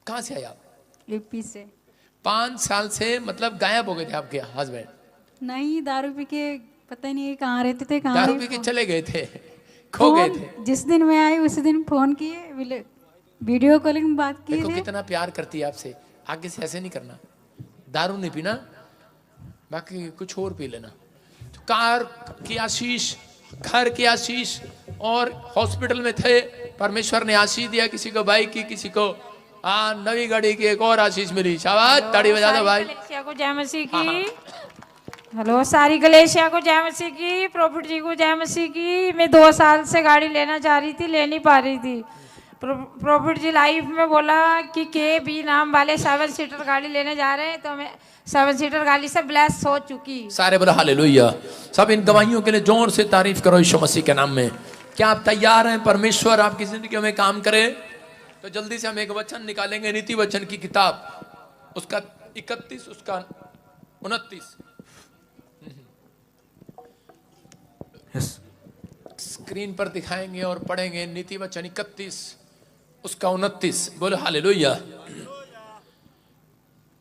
कहाँ से आए आप? यूपी से। 5 साल से मतलब गायब हो गए थे आपके हस्बैंड? नहीं, दारू पी के पता ही नहीं कहाँ रहते थे, कहाँ दारू पी के चले गए थे, खो गए थे। जिस दिन मैं आई उस दिन फोन किए, वीडियो कॉलिंग में बात किए देखो थे। कितना प्यार करती है आपसे। आगे से ऐसे नहीं करना, दारू नहीं पीना, बाकी कुछ और पी लेना। तो कार की आशीष, घर की आशीष, और हॉस्पिटल में थे, परमेश्वर ने आशीष दिया, किसी को बाइक की, किसी को नवी गाड़ी की, एक और आशीष मिली। शाबाश, ताड़ी बजा दो भाई। को जय मसीह की। हेलो, सारी गलेशिया को जय मसीह की, प्रॉफिट जी को जय मसीह की। मैं 2 साल से गाड़ी लेना चाह रही थी, ले नहीं पा रही थी। प्रॉफिट जी लाइफ में बोला कि के बी नाम वाले 7 सीटर गाड़ी लेने जा रहे हैं, तो मैं 7 सीटर गाड़ी से ब्लेस हो चुकी। सारे बोला हालेलुया। सब इन गवाहियों के लिए जोर से तारीफ करो यीशु मसीह के नाम में। क्या आप तैयार हैं परमेश्वर आपकी जिंदगी में काम करे? तो जल्दी से हम एक वचन निकालेंगे, नीति वचन की किताब, उसका 31, उसका 29। स्क्रीन पर दिखाएंगे और पढ़ेंगे। नीति वचन 31, उसका 29। बोलो हालेलुया।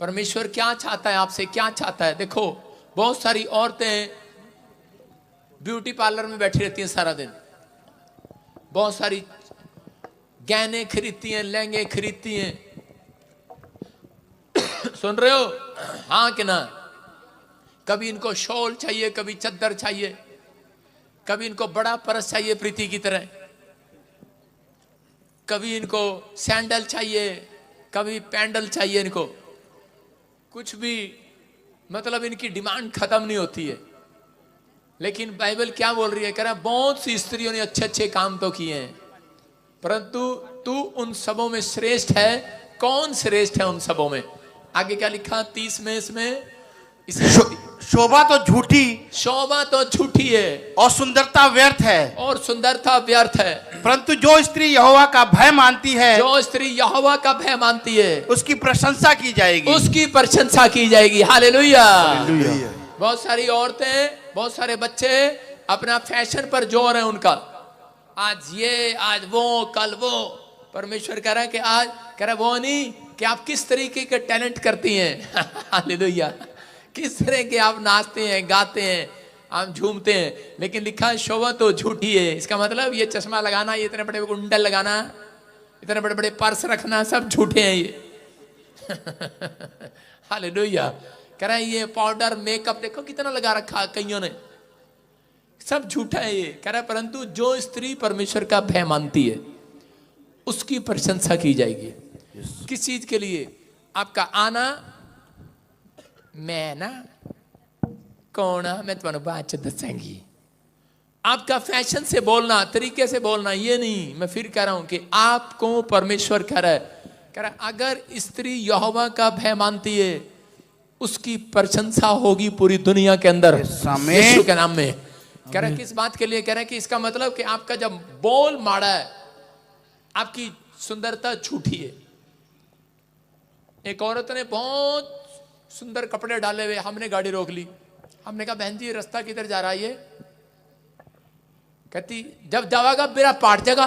परमेश्वर क्या चाहता है आपसे, क्या चाहता है? देखो, बहुत सारी औरतें ब्यूटी पार्लर में बैठी रहती हैं सारा दिन, बहुत सारी गहने खरीदती हैं, लहंगे खरीदती हैं। सुन रहे हो? हाँ कि ना? कभी इनको शॉल चाहिए, कभी चद्दर चाहिए, कभी इनको बड़ा परस चाहिए प्रीति की तरह, कभी इनको सैंडल चाहिए, कभी पैंडल चाहिए, इनको कुछ भी, मतलब इनकी डिमांड खत्म नहीं होती है। लेकिन बाइबल क्या बोल रही है? कह रहा है बहुत सी स्त्रियों ने अच्छे अच्छे काम तो किए हैं, परंतु तू उन सबों में श्रेष्ठ है। कौन श्रेष्ठ है उन सबों में? आगे क्या लिखा 30 में? इसमें शोभा तो झूठी, शोभा तो झूठी है, और सुंदरता व्यर्थ है, और सुंदरता व्यर्थ है, परंतु जो स्त्री यहोवा का भय मानती है, जो स्त्री यहोवा का भय मानती है, उसकी प्रशंसा की जाएगी, उसकी प्रशंसा की जाएगी। हालेलुया। हालेलुया। बहुत सारी औरतें, बहुत सारे बच्चे अपना फैशन पर जोर है उनका, आज ये, आज वो, कल वो। परमेश्वर कह रहा है कि आज, कह रहा है वो नहीं कि आप किस तरीके के टैलेंट करती हैं। हालेलुया। किस तरह के आप नाचते हैं, गाते हैं, आप झूमते हैं, लेकिन लिखा है शोभा तो झूठी है। इसका मतलब ये चश्मा लगाना, ये इतने बड़े कुंडल लगाना, इतने बड़े बड़े पर्स रखना, सब झूठे हैं ये। हालेलुया। कह रहा है ये पाउडर, मेकअप देखो कितना लगा रखा कईयों ने, सब झूठा है ये। कह रहा है परंतु जो स्त्री परमेश्वर का भय मानती है, उसकी प्रशंसा की जाएगी। किस चीज के लिए? आपका आना, मैं ना कौन, मैं तुम्हारा बात दसेंगी। आपका फैशन से बोलना, तरीके से बोलना, ये नहीं। मैं फिर कह रहा हूं कि आपको परमेश्वर कह रहा है, कह रहा है अगर स्त्री यहोवा का भय मानती है, उसकी प्रशंसा होगी पूरी दुनिया के अंदर, यीशु के नाम में। कह रहा है किस बात के लिए? कह रहा है कि इसका मतलब कि आपका जब बोल माड़ा है, आपकी सुंदरता झूठी है। एक औरत ने बहुत सुंदर कपड़े डाले हुए, हमने गाड़ी रोक ली। हमने कहा बहन जी रास्ता किधर जा रहा है ये? कहती जब जावागा मेरा पाट जाएगा।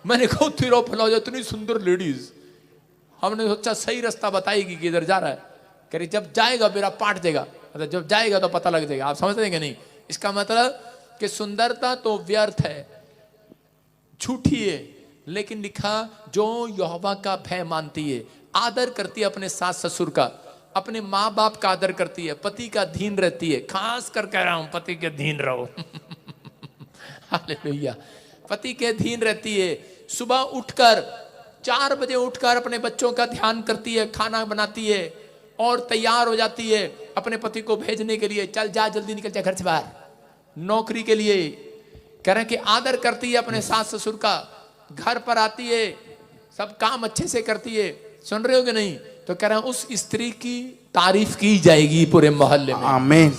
मैंने कहा तिरो फैलाओ, इतनी सुंदर लेडीज, हमने सोचा सही रास्ता बताएगी कि इधर जा रहा है। कह रही जब जाएगा मेरा पाट देगा, मतलब जब जाएगा तो पता लग जाएगा। आप समझ देंगे नहीं? इसका मतलब कि सुंदरता तो व्यर्थ है, झूठी है, लेकिन लिखा जो यहोवा का भय मानती है, आदर करती है अपने सास ससुर का, अपने माँ बाप का आदर करती है, पति का धीन रहती है। खास कर कह रहा हूं पति के धीन रहो। हालेलुया। पति के धीन रहती है। सुबह उठकर 4 बजे उठकर अपने बच्चों का ध्यान करती है, खाना बनाती है और तैयार हो जाती है अपने पति को भेजने के लिए। चल जा, जल्दी निकल जा घर से बाहर, नौकरी के लिए। कह रहे कि आदर करती है अपने सास ससुर का, घर पर आती है, सब काम अच्छे से करती है। सुन रहे हो कि नहीं? तो कह रहा है उस स्त्री की तारीफ की जाएगी पूरे मोहल्ले में, आमीन,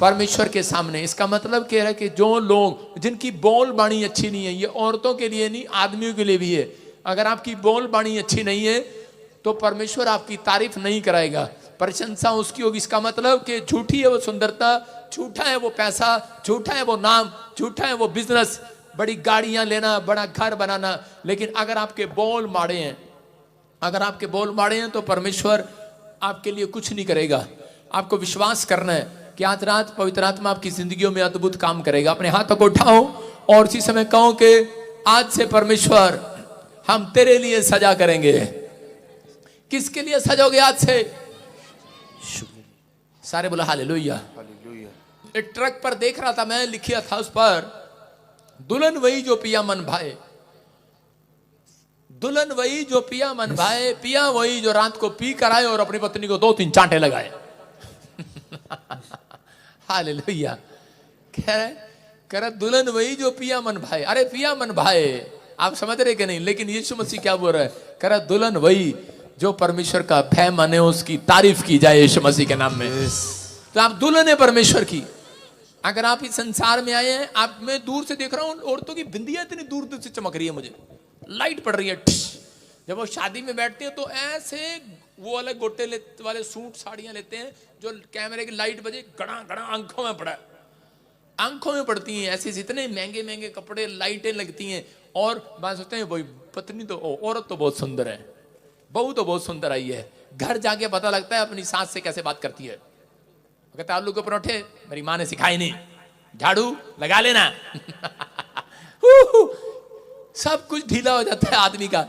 परमेश्वर के सामने। इसका मतलब कह रहा है कि जो लोग जिनकी बोल बाणी अच्छी नहीं है, ये औरतों के लिए नहीं, आदमियों के लिए भी है। अगर आपकी बोल बाणी अच्छी नहीं है तो परमेश्वर आपकी तारीफ नहीं कराएगा, प्रशंसा उसकी होगी। इसका मतलब कि झूठी है वो सुंदरता, झूठा है वो पैसा, झूठा है वो नाम, झूठा है वो बिजनेस, बड़ी गाड़ियां लेना, बड़ा घर बनाना, लेकिन अगर आपके बोल माड़े हैं, अगर आपके बोल माड़े हैं तो परमेश्वर आपके लिए कुछ नहीं करेगा। आपको विश्वास करना है कि आज रात पवित्र आत्मा आपकी जिंदगियों में अद्भुत काम करेगा। अपने हाथों को उठाओ और उसी समय कहो कि आज से परमेश्वर हम तेरे लिए सजा करेंगे। किसके लिए सजोगे आज से? सारे बोला हालेलुया। एक ट्रक पर देख रहा था मैं, लिखा था उस पर, दुल्हन वही जो पिया मन भाए, दुल्हन वही जो पिया मन भाए, पिया वही जो रात को पी कर आए और अपनी पत्नी को 2-3 चांटे लगाए। हालेलुया। कह रहा दुल्हन वही जो पिया मन भाए। अरे पिया मन भाए, आप समझ रहे कि नहीं? लेकिन यीशु मसीह क्या बोल रहा है? कह रहा दुल्हन वही जो परमेश्वर का भय माने, उसकी तारीफ की जाए यीशु मसीह के नाम में। तो आप दुल्हन है परमेश्वर की। अगर आप इस संसार में आए हैं, आप, मैं दूर से देख रहा हूं औरतों की बिंदियां इतनी दूर दूर से चमक रही है, मुझे लाइट पड़ रही है। जब वो शादी में बैठते हैं तो ऐसे वो अलग गोटे वाले सूट साड़ियां लेते हैं जो कैमरे की लाइट बजे गड़ा गड़ा आंखों में पड़ा, आंखों में पड़ती हैं। ऐसे इतने महंगे महंगे कपड़े, लाइटें लगती हैं और बात सोचते हैं वही पत्नी तो, औरत तो बहुत सुंदर है, बहू तो बहुत सुंदर आई है। घर जाके पता लगता है अपनी सास से कैसे बात करती है। कहता आलू के परोठे मेरी माँ ने सिखाए नहीं, झाड़ू लगा लेना। सब कुछ ढीला हो जाता है आदमी का।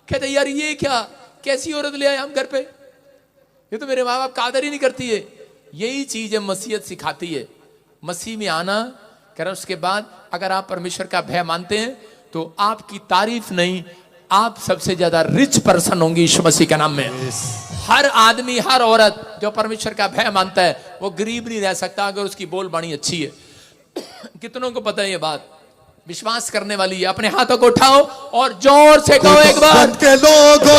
कहते यार ये क्या, कैसी औरत ले आए हम घर पे, ये तो मेरे माँ बाप का आदर ही नहीं करती है। यही चीज है मसीहत सिखाती है। मसीह में आना कर, उसके बाद अगर आप परमेश्वर का भय मानते हैं तो आपकी तारीफ नहीं, आप सबसे ज्यादा रिच पर्सन होंगे यीशु मसीह के नाम में। हर आदमी, हर औरत जो परमेश्वर का भय मानता है वो गरीब नहीं रह सकता अगर उसकी बोलबाणी अच्छी है। कितनों को पता है ये बात? विश्वास करने वाली है। अपने हाथों को उठाओ और जोर से कहो एक बार, के लोगों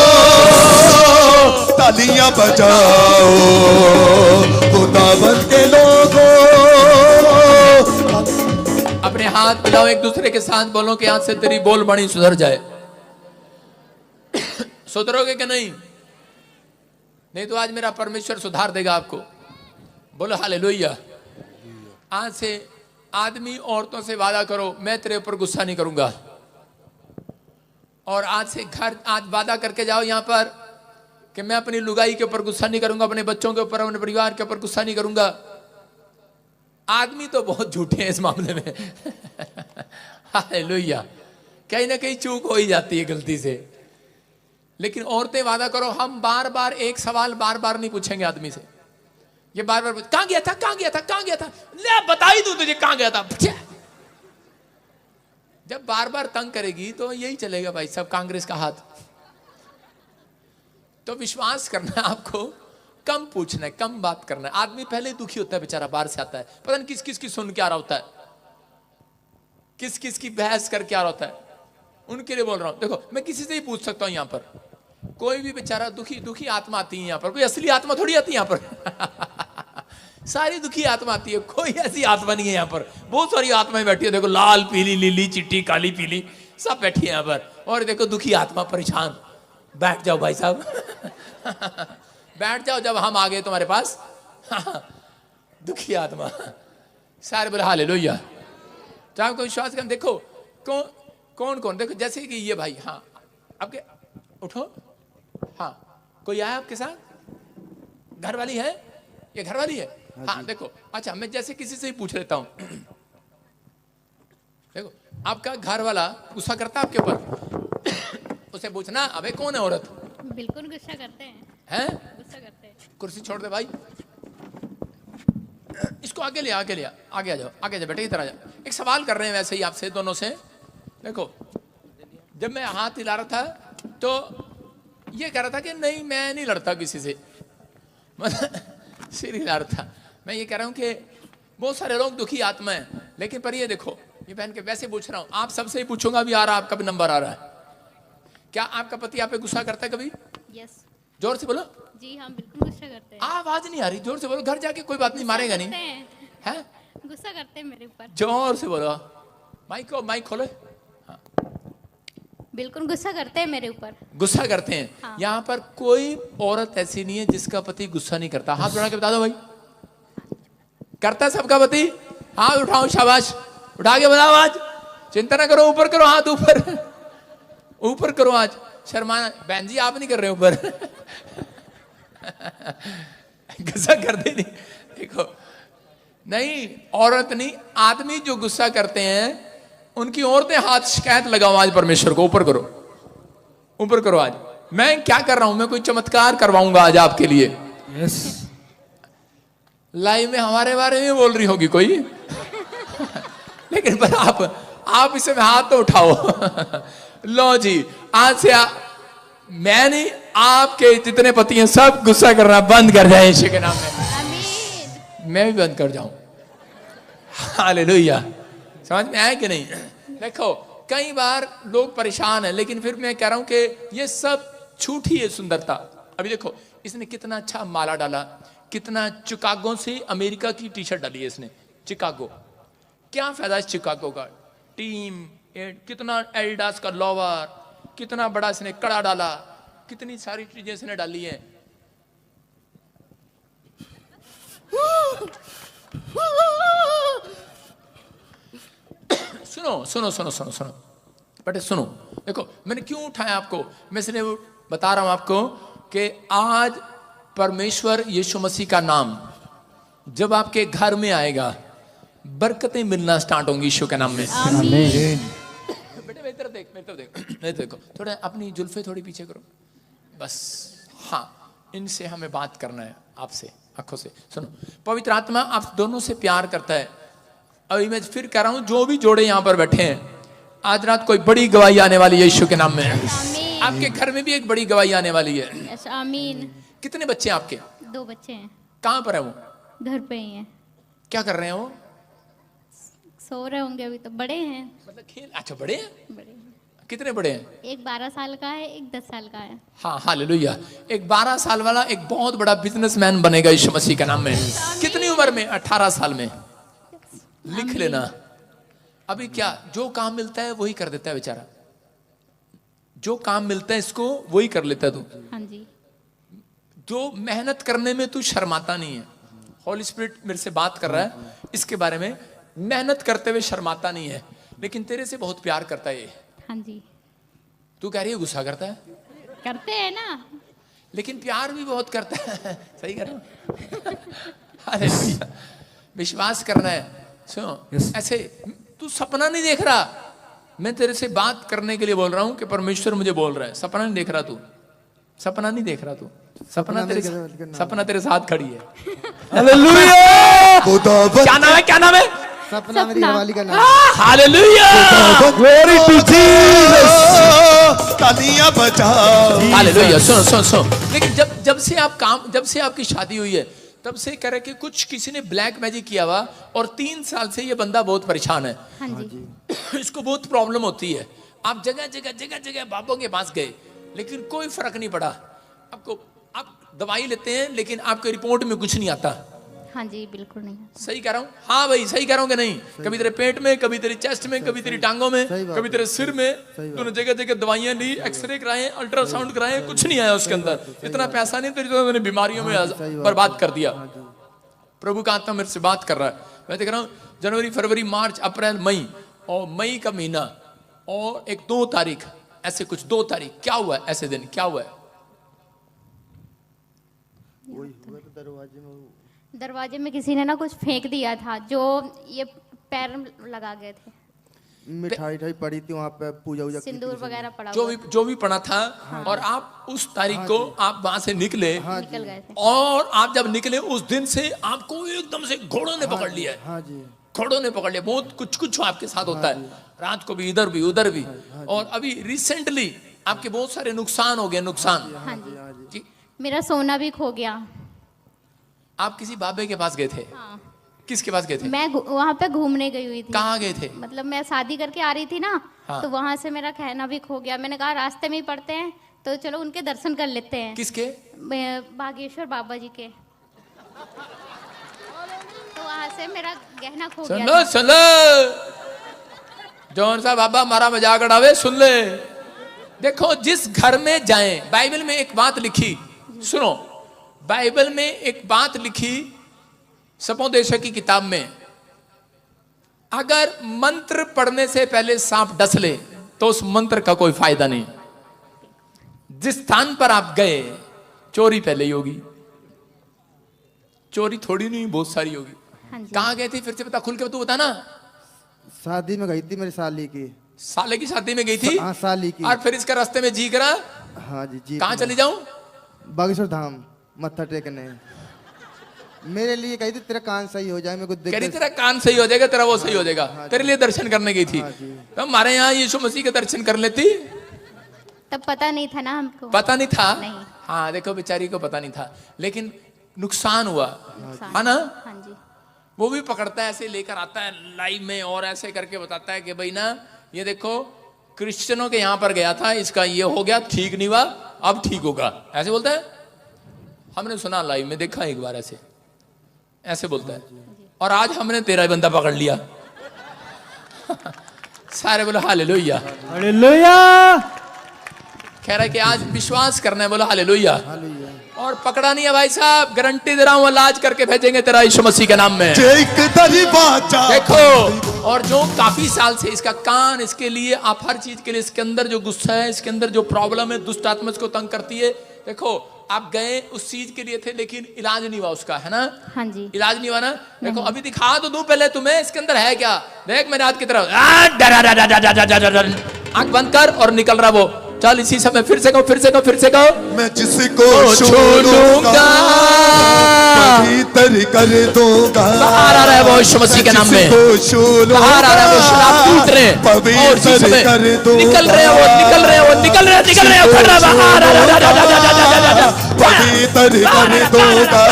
तालियां बजाओ, खुदावंद के लोगों। अपने हाथ मिलाओ एक दूसरे के साथ, बोलो कि आज से तेरी बोलबाणी सुधर जाए। सुधरोगे कि नहीं? नहीं तो आज मेरा परमेश्वर सुधार देगा आपको। बोलो हालेलुया। आज से आदमी औरतों से वादा करो, मैं तेरे ऊपर गुस्सा नहीं करूंगा। और आज से घर, आज वादा करके जाओ यहां पर कि मैं अपनी लुगाई के ऊपर गुस्सा नहीं करूंगा, अपने बच्चों के ऊपर, अपने परिवार के ऊपर गुस्सा नहीं करूंगा। आदमी तो बहुत झूठे हैं इस मामले में। हालेलुया। कहीं ना कहीं चूक हो ही जाती है गलती से। लेकिन औरतें वादा करो, हम बार बार एक सवाल बार बार नहीं पूछेंगे आदमी से। ये बार बार कहां गया था, कहां गया था, कहां गया था, ले बता ही दूं तुझे कहां गया था। जब बार बार तंग करेगी तो यही चलेगा भाई सब, कांग्रेस का हाथ। तो विश्वास करना है आपको, कम पूछना है, कम बात करना है। आदमी पहले ही दुखी होता है बेचारा, बाहर से आता है, पता नहीं किस किस की सुन के आ रहा होता है, किस किस की बहस करके आ रहा होता है। उनके लिए बोल रहा हूं। देखो मैं किसी से ही पूछ सकता हूं यहां पर, कोई भी बेचारा दुखी दुखी आत्मा आती है यहां पर, कोई असली आत्मा थोड़ी आती है यहां पर। सारी दुखी आत्मा आती है, कोई ऐसी आत्मा नहीं है यहां पर। बहुत सारी आत्माएं बैठी है, देखो लाल पीली नीली चिट्टी काली पीली सब बैठी है यहां पर। और देखो दुखी आत्मा परेशान। बैठ जाओ भाई साहब। बैठ जाओ जब हम आ गए तुम्हारे पास। दुखी आत्मा। सारे बोले हालेलुया। तो आपको विश्वास कर, देखो कौन कौन, देखो जैसे कि ये भाई, हाँ आपके उठो, हाँ कोई आया आपके साथ, घर वाली है, ये घर वाली है, हाँ देखो। अच्छा मैं जैसे किसी से ही पूछ लेता हूं, देखो आपका घर वाला गुस्सा करता है आपके ऊपर, उसे पूछना अबे कौन है औरत? बिल्कुल गुस्सा करते हैं। हैं? गुस्सा करते हैं। कुर्सी छोड़ दे भाई, इसको आगे ले, आगे ले, आगे आ जाओ, आगे जा बेटे, इधर आ जाओ। एक सवाल कर रहे हैं वैसे ही आपसे दोनों से। देखो जब मैं हाथ हिला रहा था तो ये कह रहा था कि नहीं मैं नहीं लड़ता किसी से, मतलब सिर हिला रहा था। मैं ये कह रहा हूं कि बहुत सारे लोग दुखी आत्मा है, लेकिन पर ये देखो ये पहन के वैसे पूछ रहा हूं, आप सबसे ही पूछूंगा, अभी आ रहा आपका भी नंबर आ रहा है। क्या आपका पति आप पे गुस्सा करता है कभी? यस। जोर से बोलो। जी हम बिल्कुल गुस्सा करते हैं। आवाज नहीं आ रही, जोर से बोलो। घर जाके कोई बात नहीं, मारेगा नहीं है? गुस्सा करते हैं मेरे ऊपर। जोर से बोलो। माइक खोलो। बिल्कुल गुस्सा करते हैं मेरे ऊपर। गुस्सा करते हैं। हाँ। यहाँ पर कोई औरत ऐसी नहीं है जिसका पति गुस्सा नहीं करता। हाथ उठा के बता दो भाई, करता है सबका पति? हाथ उठाओ, शाबाश, उठा के बताओ आज। चिंता ना करो, ऊपर करो हाथ, ऊपर ऊपर करो। आज शर्माना बहन जी, आप नहीं कर रहे ऊपर गुस्सा कर दे नहीं। देखो नहीं, औरत नहीं, आदमी जो गुस्सा करते हैं उनकी औरतें हाथ शिकायत लगाओ आज परमेश्वर को, ऊपर करो, ऊपर करो। आज मैं क्या कर रहा हूं, मैं कोई चमत्कार करवाऊंगा आज आपके लिए। लाइव में हमारे बारे में बोल रही होगी कोई लेकिन पर आप इसे में हाथ तो उठाओ लो जी, आज से मैं नहीं, आपके जितने पति हैं सब गुस्सा करना बंद कर जाए यीशु के नाम में। आमीन। मैं भी बंद कर जाऊं। हालेलुया। समझ में आया कि नहीं? देखो कई बार लोग परेशान हैं, लेकिन फिर मैं कह रहा हूं कि ये सब झूठी है सुंदरता। अभी देखो इसने कितना अच्छा माला डाला, कितना चिकागो से अमेरिका की टी शर्ट डाली है इसने, चिकागो। क्या फायदा इस चिकागो का? टीम, कितना एडिडास का लोवर, कितना बड़ा इसने कड़ा डाला, कितनी सारी चीजें इसने डाली हैं। सुनो सुनो सुनो सुनो सुनो बेटे सुनो। देखो मैंने क्यों उठाया आपको, मैं इसलिए बता रहा हूं आपको कि आज परमेश्वर यीशु मसीह का नाम जब आपके घर में आएगा, बरकतें मिलना स्टार्ट होंगी यीशु के नाम में। बेटे मेरी तरफ देख, मेरी तरफ देख, मेरी तरफ देखो, थोड़ा अपनी जुल्फे थोड़ी पीछे करो बस। हाँ, इनसे हमें बात करना है, आपसे आंखों से सुनो। पवित्र आत्मा आप दोनों से प्यार करता है। अभी मैं फिर कह रहा हूं, जो भी जोड़े यहां पर बैठे हैं, आज रात कोई बड़ी गवाही आने वाली है यीशु के नाम में। आमीन। आपके घर में भी एक बड़ी गवाही आने वाली है। यस, आमीन। कितने बच्चे हैं आपके? 2 बच्चे हैं, कहां पर है वो? घर पे ही हैं, क्या कर रहे हैं वो? सो रहे होंगे अभी तो। बड़े हैं, मतलब खेल, अच्छा बड़े हैं। बड़े हैं। कितने बड़े हैं? एक 12 साल का है, एक 10 साल का है। हाँ हालेलुया। एक 12 साल वाला एक बहुत बड़ा बिजनेसमैन बनेगा यीशु मसीह के नाम में। कितनी उम्र में? 18 साल में। लिख लेना। अभी क्या, जो काम मिलता है वही कर देता है बेचारा, जो काम मिलता है इसको वही कर लेता है तू। हाँ जी। जो मेहनत करने में तू शर्माता नहीं है। होली स्पिरिट मेरे से बात कर रहा है इसके बारे में। मेहनत करते हुए शर्माता नहीं है, लेकिन तेरे से बहुत प्यार करता है ये। हाँ जी। तू कह रही है गुस्सा करता है, करते हैं ना, लेकिन प्यार भी बहुत करता है। सही कर रहा हूं? हालेलुया। विश्वास करना है। सुनो ऐसे तू सपना नहीं देख रहा, मैं तेरे से बात करने के लिए बोल रहा हूं कि परमेश्वर मुझे बोल रहा है। सपना नहीं देख रहा तू, सपना नहीं देख रहा तू, सपना तेरे साथ खड़ी है। हालेलुया। क्या नाम है, क्या नाम है? सपना मेरी घरवाली का नाम। हालेलुया। Glory to Jesus. तालियां बजाओ। हालेलुया। सुनो सुनो सुनो। लेकिन जब से आपकी शादी हुई है, तब से कह रहे कि कुछ किसी ने ब्लैक मैजिक किया हुआ, और 3 साल से ये बंदा बहुत परेशान है। हाँ जी। इसको बहुत प्रॉब्लम होती है। आप जगह जगह बाबों के पास गए, लेकिन कोई फर्क नहीं पड़ा आपको। आप दवाई लेते हैं, लेकिन आपके रिपोर्ट में कुछ नहीं आता। हाँ जी, बिल्कुल नहीं। सही कह रहा हूँ? हाँ भाई सही कह रहा हूँ कि नहीं? कभी तेरे पेट में, कभी तेरी चेस्ट में, कभी तेरी टांगों में, कभी तेरे सिर में। तूने जगह जगह दवाइयां ली, एक्सरे कराए, अल्ट्रासाउंड कराए, कुछ नहीं आया उसके अंदर। इतना पैसा नहीं तेरी, तो मैंने बीमारियों में बर्बाद कर दिया। प्रभु का आत्मा मेरे से बात कर रहा है। मैं देख रहा हूँ जनवरी, फरवरी, मार्च, अप्रैल, मई, और मई का महीना, और एक 2 तारीख, ऐसे कुछ 2 तारीख क्या हुआ है? ऐसे दिन क्या हुआ है? दरवाजे में किसी ने ना कुछ फेंक दिया था, जो ये पैर लगा गए थे। मिठाई पड़ी थी वहाँ पे, पूजा वूजा की थी सिंदूर किसी ने। वगैरह पड़ा जो हुआ भी पड़ा था। और आप उस तारीख को आप वहां से निकले, निकल गए थे। और आप जब निकले उस दिन से आपको एकदम से घोड़ों ने पकड़ लिया है। हाँ जी। घोड़ों ने पकड़ लिया। बहुत कुछ आपके साथ होता है, रात को भी, इधर भी, उधर भी। और अभी रिसेंटली आपके बहुत सारे नुकसान हो गए। नुकसान। हाँ जी। जी। मेरा सोना भी खो गया। आप किसी बाबे के पास गए थे? हाँ। किसके पास गए थे? मैं वहाँ पे घूमने गई हुई थी। कहाँ गए थे? मतलब मैं शादी करके आ रही थी ना, हाँ। तो वहाँ से मेरा गहना भी खो गया। मैंने कहा रास्ते में ही पड़ते हैं, तो चलो उनके दर्शन कर लेते हैं। किसके? बागेश्वर बाबा जी के। तो वहाँ से मेरा गहना खो गया सुन लो, था। सुन लो, जौन सा बाबा हमारा मजाक उड़ावे सुन ले। देखो जिस घर में जाएं, बाइबल में एक बात लिखी, सुनो, बाइबल में एक बात लिखी, सपोदेशक की किताब में, अगर मंत्र पढ़ने से पहले सांप डस ले तो उस मंत्र का कोई फायदा नहीं। जिस स्थान पर आप गए चोरी पहले ही होगी, चोरी थोड़ी नहीं बहुत सारी होगी। हाँ जी। कहाँ गए थे फिर से बता, खुल के तू बता ना। शादी में गई थी मेरी साली की। साले की शादी में गई थी? हाँ साली की। और फिर इसका रास्ते में जी करा? हाँ जी जी। कहाँ चली जाऊं? बागेश्वर धाम मत्था टेकने। मेरे लिए कही थी तेरा कान सही हो जाए, मेरे को कह रही तेरा कान सही हो जाएगा, तेरा वो सही हो जाएगा। तेरे लिए दर्शन करने गई थी। हाँ जी। तो हमारे यहाँ यीशु मसीह के दर्शन कर लेती। तब पता नहीं था ना हमको। पता नहीं था? नहीं। हाँ देखो बेचारी को पता नहीं था, लेकिन नुकसान हुआ है ना। हाँ जी। वो भी पकड़ता है, ऐसे लेकर आता है लाइव में और ऐसे करके बताता है कि भाई ना ये देखो क्रिश्चियनों के यहाँ पर गया था, इसका ये हो गया, ठीक नहीं हुआ, अब ठीक होगा, ऐसे बोलता है। हमने सुना लाइव में, देखा एक बार ऐसे ऐसे बोलता है। और आज हमने तेरा बंदा पकड़ लिया। सारे बोलो हालेलुया। हालेलुया। कह रहा है कि आज विश्वास करना है, बोलो हालेलुया। और पकड़ा नहीं है भाई साहब, गारंटी दे रहा हूं, इलाज करके भेजेंगे तेरा यीशु मसीह के नाम में। देखो, और जो काफी साल से इसका कान, इसके लिए आप हर चीज के लिए, इसके अंदर जो गुस्सा है, इसके अंदर जो प्रॉब्लम है, दुष्ट आत्मा इसको तंग करती है। देखो आप गए उस चीज के लिए थे, लेकिन इलाज नहीं हुआ उसका, है ना। हाँ जी। इलाज नहीं हुआ ना। देखो अभी दिखा तो दूं पहले तुम्हें, इसके अंदर है क्या। देख मेरे हाथ की तरफ, आंख बंद कर और निकल रहा वो। चल इसी समय फिर से कहो, फिर से कहो, फिर से कहो। मैं जिसको छू लूंगा पवित्र कर दूंगा। बाहर आ रहा है वो यीशु मसीह के नाम में, बाहर आ रहा है वो, शराब टूट रहे हैं और इसी समय निकल रहे हैं वो, निकल रहे हैं वो, निकल रहे हैं, निकल रहे हैं, खड़ रहा है बाहर, पवित्र कर दूंगा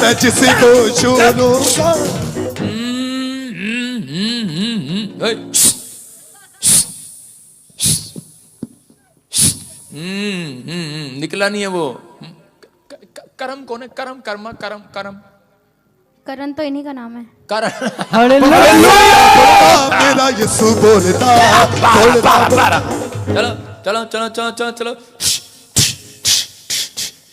मैं जिसको छू लूंगा। निकला नहीं है वो। करम कौन है? करम, कर्मा, करम, करम, करण तो इन्हीं का नाम है। करण। मेरा यीशु बोलता। चलो चलो चलो चलो चलो चलो,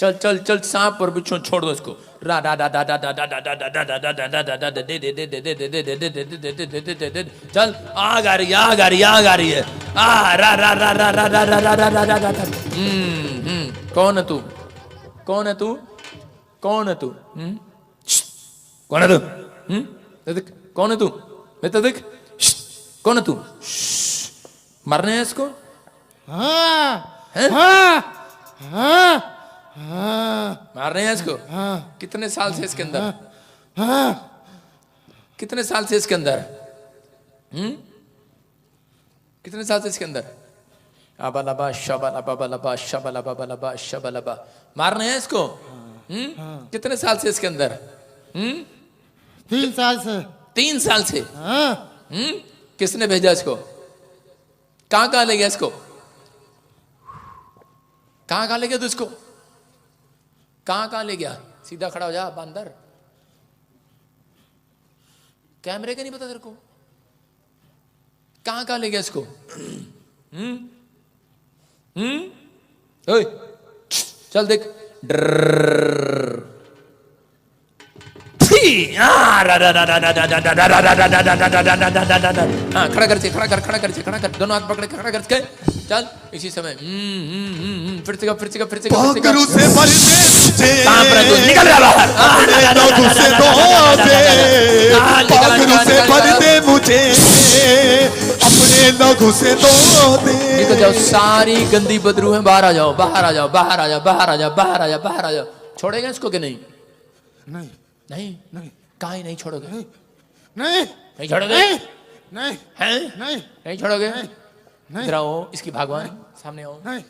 चल चल चल, सांप और बिच्छू छोड़ दो इसको। रा डा डा डा डा डा डा डा डा डा डा डा डा डा डा डा दे दे दे दे दे दे दे दे दे दे दे दे दे। चल आग आ रही है, आग आ रही है, आग आ रही है। आ रा रा रा रा रा रा रा रा रा रा रा। कौन है तू? कौन है तू? कौन है तू? कौन है तू? देख कौन है तू? बेटा देख कौन है तू? मरने है इसको? मार रहे हैं इसको? कितने साल से इसके अंदर? कितने साल से इसके अंदर? कितने साल से इसके अंदर? अबलबा शबलबा बलबा शबलबा बलबा शबलबा। मार रहे हैं इसको? कितने साल से इसके अंदर? 3 साल से। 3 साल से? किसने भेजा इसको? कहां कहां ले गया इसको? कहां कहां ले गया तू इसको? कहां कहां ले गया? सीधा खड़ा हो जा बंदर। कैमरे का नहीं पता तेरे को? कहां कहां ले गया इसको? ओए चल देख। खड़ा कर, खड़ा कर, खड़ा कर, खड़ा कर, दोनों हाथ पकड़े खड़ा करके चल इसी समय। फिर से फिर से फिर से पाखरू से भरते मुझे निकल रहा बाहर। पाखरू से भरते मुझे अपने लघु से दो दे। निकल जाओ, सारी गंदी बदरू है, बाहर आ जाओ, बाहर आ जाओ, बाहर आ जाओ, बाहर आ जाओ, बाहर आ जाओ, बाहर आ जाओ। छोड़ेगा इसको कि नहीं? नहीं नहीं नहीं, कहाँ ही नहीं छोड़ोगे? नहीं नहीं छोड़ोगे? नहीं हैं? नहीं नहीं छोड़ोगे? नहीं इधर आओ, इसकी भगवान सामने आओ। नहीं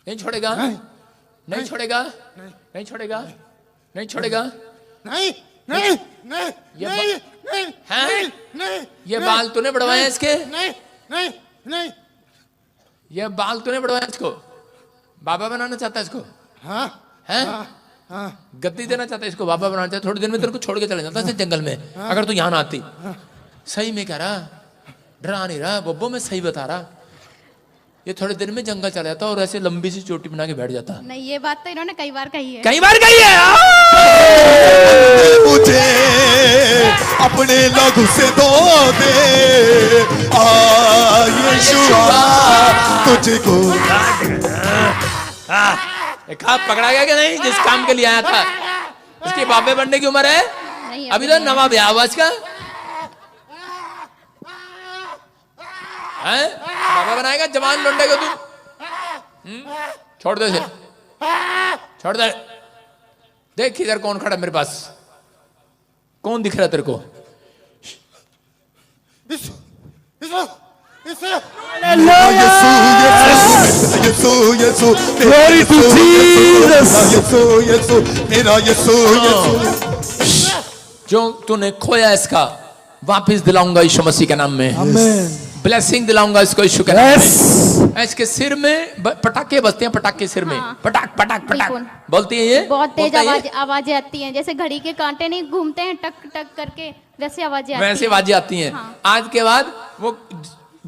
नहीं छोड़ेगा? नहीं छोड़ेगा? नहीं छोड़ेगा? नहीं छोड़ेगा? नहीं नहीं नहीं ये नहीं नहीं हैं? नहीं ये बाल तूने बढ़वाए इसके? नहीं नहीं नहीं। ये बाल तूने बढ़वाए इसको? बाबा बनाना चाहता है इसको? हाँ हैं? हाँ गद्दी देना चाहता है इसको? बाबा बनाना चाहता है? थोड़ी देर में तेरे को छोड़ के चले जाता है जंगल में, अगर तू यहाँ ना आती। सही में कह रहा, डरा नहीं रहा बब्बो, मैं सही बता रहा। ये थोड़ी देर में जंगल चला जाता और ऐसे लंबी सी चोटी बना के बैठ जाता। नहीं, ये बात तो इन्होंने कई बार कही है। कई बार कही है। मुझे अपने लहू से धो दे। यीशुआ तुझको। देखा पकड़ा गया कि नहीं? जिस काम के लिए आया था उसके बाबे बनने की उम्र है नहीं, अभी तो नवा ब्याह हुआ इसका है। बाबा बनाएगा जवान लौंडे को तू। छोड़ दे इसे, छोड़ दे। देख इधर कौन खड़ा मेरे पास, कौन दिख रहा है तेरे को? यीशु यीशु glory to Jesus। यीशु मेरा यीशु यीशु। जो तूने खोया इसका वापस दिलाऊंगा यीशु मसीह के नाम में। ब्लेसिंग दिलाऊंगा इसको यीशु के नाम में। इसके सिर में पटाखे बजते हैं, पटाखे सिर में पटाक पटाक पटाक बिल्कुल। बोलती है ये, बहुत तेज बोलता है ये? आवाजें आती हैं, जैसे घड़ी के कांटे नहीं घूमते हैं टक टक करके, वैसे आवाजें आती वैसे हैं। आवाजें आती हैं। हाँ। आज के बाद वो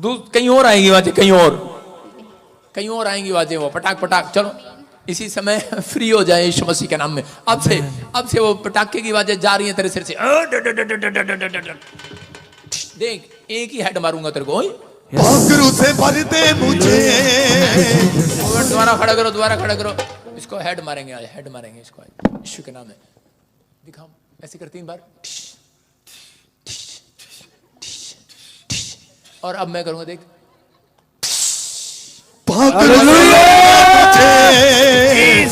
कहीं और आएंगी आवाजें, कहीं और आएंगी आवाजें, वो पटाक पटाक। चलो इसी समय फ्री हो जाए यीशु मसीह के नाम में। अब से वो पटाखे की आवाजें जा रही हैं तेरे सिर से। देख एक ही हेड मारूंगा तेरे को। भागरू से भर दे मुझे। दोबारा खड़ा करो, दोबारा खड़ा करो। इसको हेड मारेंगे आज, हेड मारेंगे इसको यीशु के नाम में। दिखाओ ऐसे कर 3 बार। और अब मैं करूंगा, देख। भागरू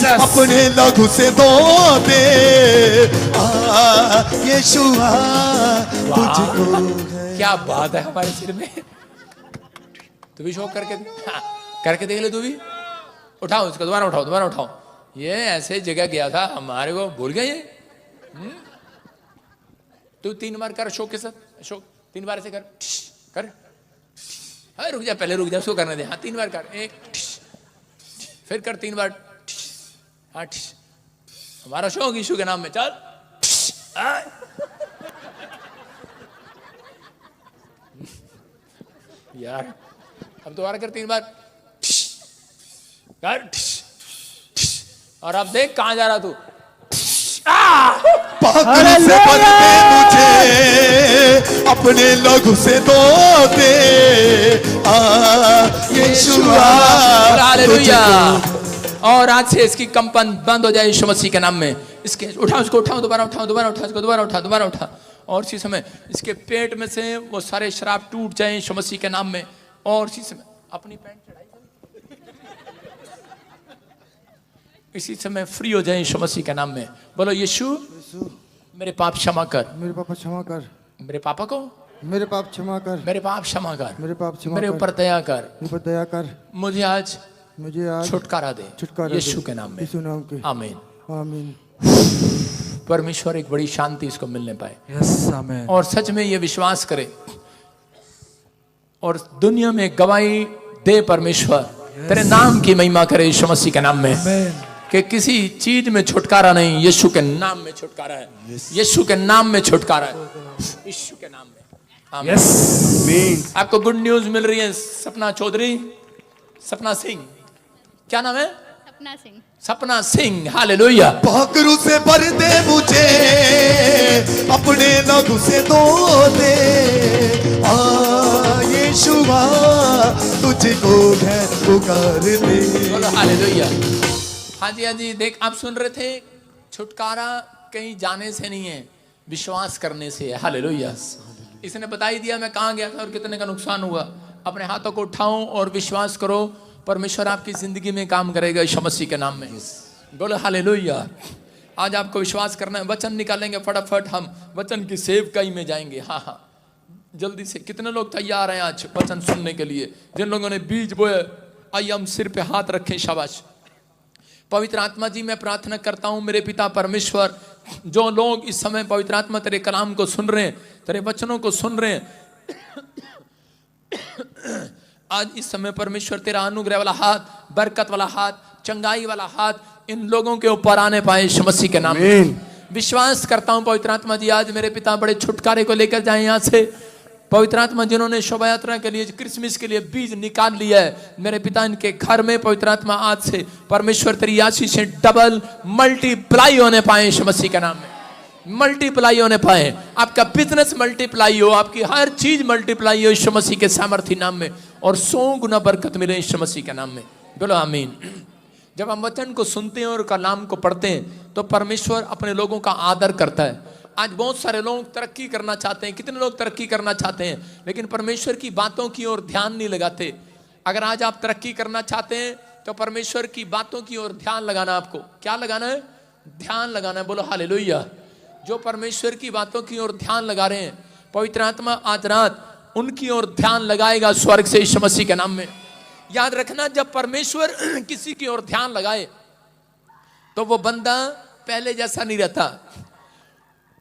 से अपने लहू से धो दे। यीशुआ तुझको। क्या बात है हमारे सिर में। तू भी शौक करके करके देख ले तू भी। उठाओ इसको, दोबारा उठाओ, दोबारा उठाओ। ये ऐसे जगह गया था, हमारे को भूल गया ये। तू 3 बार कर अशोक के साथ। अशोक 3 बार ऐसे कर। हाँ रुक जा, पहले रुक जा, उसको करने दे। हाँ 3 बार कर। 1 फिर कर 3 बार। हाँ हमारा अशोक यीशु के नाम में। चल यार अब दोबारा कर 3 बार कर। और अब देख कहां जा रहा तू। भागरू से भर दे मुझे, अपने लहू से धो दे। यीशुआ हालेलुया। और आज से इसकी कंपन बंद हो जाए यीशु मसीह के नाम में। इसके उठाओ, उसको उठाओ, दोबारा उठाओ, दोबारा उठाओ, इसको दोबारा उठा, दोबारा उठा। और इसी समय इसके पेट में से वो सारे शराब टूट जाए यीशु मसीह के नाम में। और इसी समय अपनी पैंट चढ़ाई, इसी समय फ्री हो जाए यीशु मसीह के नाम में। बोलो यीशु मेरे पाप क्षमा कर। मेरे पापा क्षमा कर। मेरे पापा को, मेरे पाप क्षमा कर। मेरे पाप क्षमा कर। मेरे पाप क्षमा मेरे कर। ऊपर दया कर। मेरे पर दया कर। मुझे आज छुटकारा दे, छुटकारा यीशु दे। के नाम में। यीशु नाम के। आमीन। आमीन। परमेश्वर एक बड़ी शांति इसको मिलने पाए। यस आमीन। और सच में ये विश्वास करे और दुनिया में गवाही दे परमेश्वर तेरे नाम की महिमा करे यीशु मसीह के नाम में। कि किसी चीज में छुटकारा नहीं, यीशु के नाम में छुटकारा है। यीशु के नाम में छुटकारा है, यीशु के नाम में। आमीन। आपको गुड न्यूज मिल रही है। सपना चौधरी, सपना सिंह, क्या नाम है? सपना सिंह। सपना सिंह, हालेलुया। भागरू से भर दे मुझे, अपने लहू से धो दे। यीशुआ तुझको मैं पुकार दे। बोलो हालेलुया। हाँ जी, हाँ जी। देख आप सुन रहे थे, छुटकारा कहीं जाने से नहीं है, विश्वास करने से है। हालेलुया। इसने बता ही दिया मैं कहाँ गया था और कितने का नुकसान हुआ। अपने हाथों को उठाओ और विश्वास करो, परमेश्वर आपकी जिंदगी में काम करेगा यीशु मसीह के नाम में। बोलो हालेलुया। आज आपको विश्वास करना है। वचन निकालेंगे फटाफट, हम वचन की सेवकाई में जाएंगे। हाँ हाँ जल्दी से। कितने लोग तैयार हैं आज वचन सुनने के लिए? जिन लोगों ने बीज बोए, आइए हम सिर पे हाथ रखें। शाबाश। पवित्र आत्मा जी मैं प्रार्थना करता हूं मेरे पिता परमेश्वर, जो लोग इस समय पवित्र आत्मा तेरे कलाम को सुन रहे हैं, तेरे वचनों को सुन रहे हैं, आज इस समय परमेश्वर तेरा अनुग्रह वाला हाथ, बरकत वाला हाथ, चंगाई वाला हाथ इन लोगों के ऊपर आने पाए यीशु मसीह के नाम में। विश्वास करता हूं पवित्र आत्मा जी आज मेरे पिता बड़े छुटकारे को लेकर जाए यहाँ से। पवित्र आत्मा जिन्होंने शोभा यात्रा के लिए, क्रिसमस के लिए बीज निकाल लिया है, मेरे पिता इनके घर में पवित्र आत्मा आज से परमेश्वर तेरी आशीष से डबल मल्टीप्लाई होने पाए यीशु मसीह के नाम में। मल्टीप्लाई होने पाए, आपका बिजनेस मल्टीप्लाई हो, आपकी हर चीज मल्टीप्लाई हो यीशु मसीह के सामर्थ्य नाम में, और 100 गुना बरकत मिले यीशु मसीह के नाम में। बोलो आमीन। जब हम वचन को सुनते हैं और कलाम को पढ़ते हैं तो परमेश्वर अपने लोगों का आदर करता है। आज बहुत सारे लोग तरक्की करना चाहते हैं, कितने लोग तरक्की करना चाहते हैं, लेकिन परमेश्वर की बातों की ओर ध्यान नहीं लगाते। अगर आज आप तरक्की करना चाहते हैं तो परमेश्वर की बातों की ओर ध्यान लगाना, आपको क्या लगाना है? ध्यान लगाना है। बोलो हालेलुया। जो परमेश्वर की बातों की ओर ध्यान लगा रहे हैं, पवित्र आत्मा आज रात उनकी ओर ध्यान लगाएगा स्वर्ग से यीशु मसीह के नाम में। याद रखना, जब परमेश्वर किसी की ओर ध्यान लगाए तो वो बंदा पहले जैसा नहीं रहता।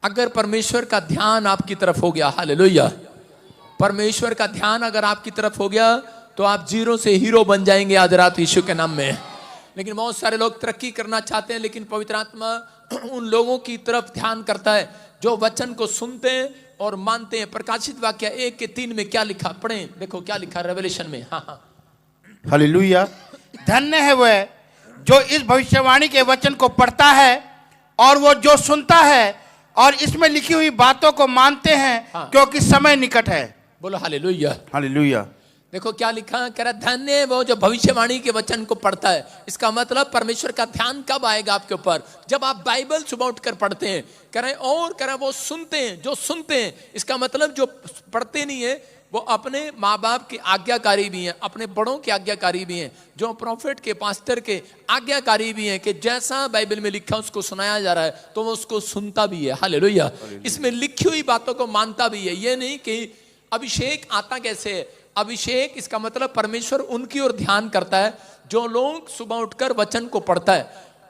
अगर परमेश्वर का ध्यान आपकी तरफ हो गया, हालेलुया, परमेश्वर का ध्यान अगर आपकी तरफ हो गया तो आप जीरो से हीरो बन जाएंगे आज रात यीशु के नाम में। लेकिन बहुत सारे लोग तरक्की करना चाहते हैं, लेकिन पवित्र आत्मा उन लोगों की तरफ ध्यान करता है जो वचन को सुनते हैं और मानते हैं। प्रकाशित वाक्य 1:3 में क्या लिखा, पढ़ें, देखो क्या लिखा रेवलेशन में। हाँ हाँ, हालेलुया। धन्य है वह जो इस भविष्यवाणी के वचन को पढ़ता है और वो जो सुनता है और इसमें लिखी हुई बातों को मानते हैं, हाँ। क्योंकि समय निकट है। बोलो हालेलुया। हालेलुया। देखो क्या लिखा, कह रहा धन्य है वो जो भविष्यवाणी के वचन को पढ़ता है। इसका मतलब परमेश्वर का ध्यान कब आएगा आपके ऊपर? जब आप बाइबल सुबह उठकर पढ़ते हैं। कह रहे और कह रहे वो सुनते हैं, जो सुनते हैं। इसका मतलब जो पढ़ते नहीं है वो अपने माँ बाप के आज्ञाकारी भी हैं, अपने बड़ों के आज्ञाकारी भी हैं, जो प्रॉफिट के पास्टर के आज्ञाकारी भी हैं कि जैसा बाइबल में लिखा उसको सुनाया जा रहा है तो वो उसको सुनता भी है। हालेलुया। इसमें लिखी हुई बातों को मानता भी है। ये नहीं कि अभिषेक आता कैसे है। अभिषेक इसका मतलब परमेश्वर उनकी ओर ध्यान करता है जो लोग सुबह उठकर वचन को पढ़ता है,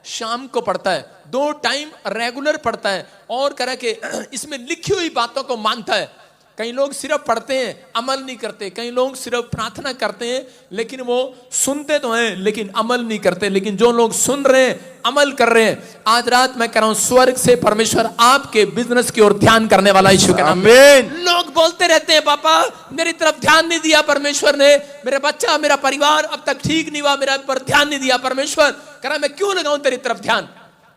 शाम को पढ़ता है, 2 टाइम रेगुलर पढ़ता है, और कह के इसमें लिखी हुई बातों को मानता है। कई लोग सिर्फ पढ़ते हैं, अमल नहीं करते। कई लोग सिर्फ प्रार्थना करते हैं, लेकिन वो सुनते तो हैं लेकिन अमल नहीं करते। लेकिन जो लोग सुन रहे हैं, अमल कर रहे हैं, आज रात मैं कह रहा हूं स्वर्ग से परमेश्वर आपके बिजनेस की ओर ध्यान करने वाला यीशु के नाम में। लोग बोलते रहते हैं पापा मेरी तरफ ध्यान नहीं दिया परमेश्वर ने, मेरे बच्चा मेरा परिवार अब तक ठीक नहीं हुआ, मेरा पर ध्यान नहीं दिया परमेश्वर। कह रहा मैं क्यों लगाऊं तेरी तरफ ध्यान?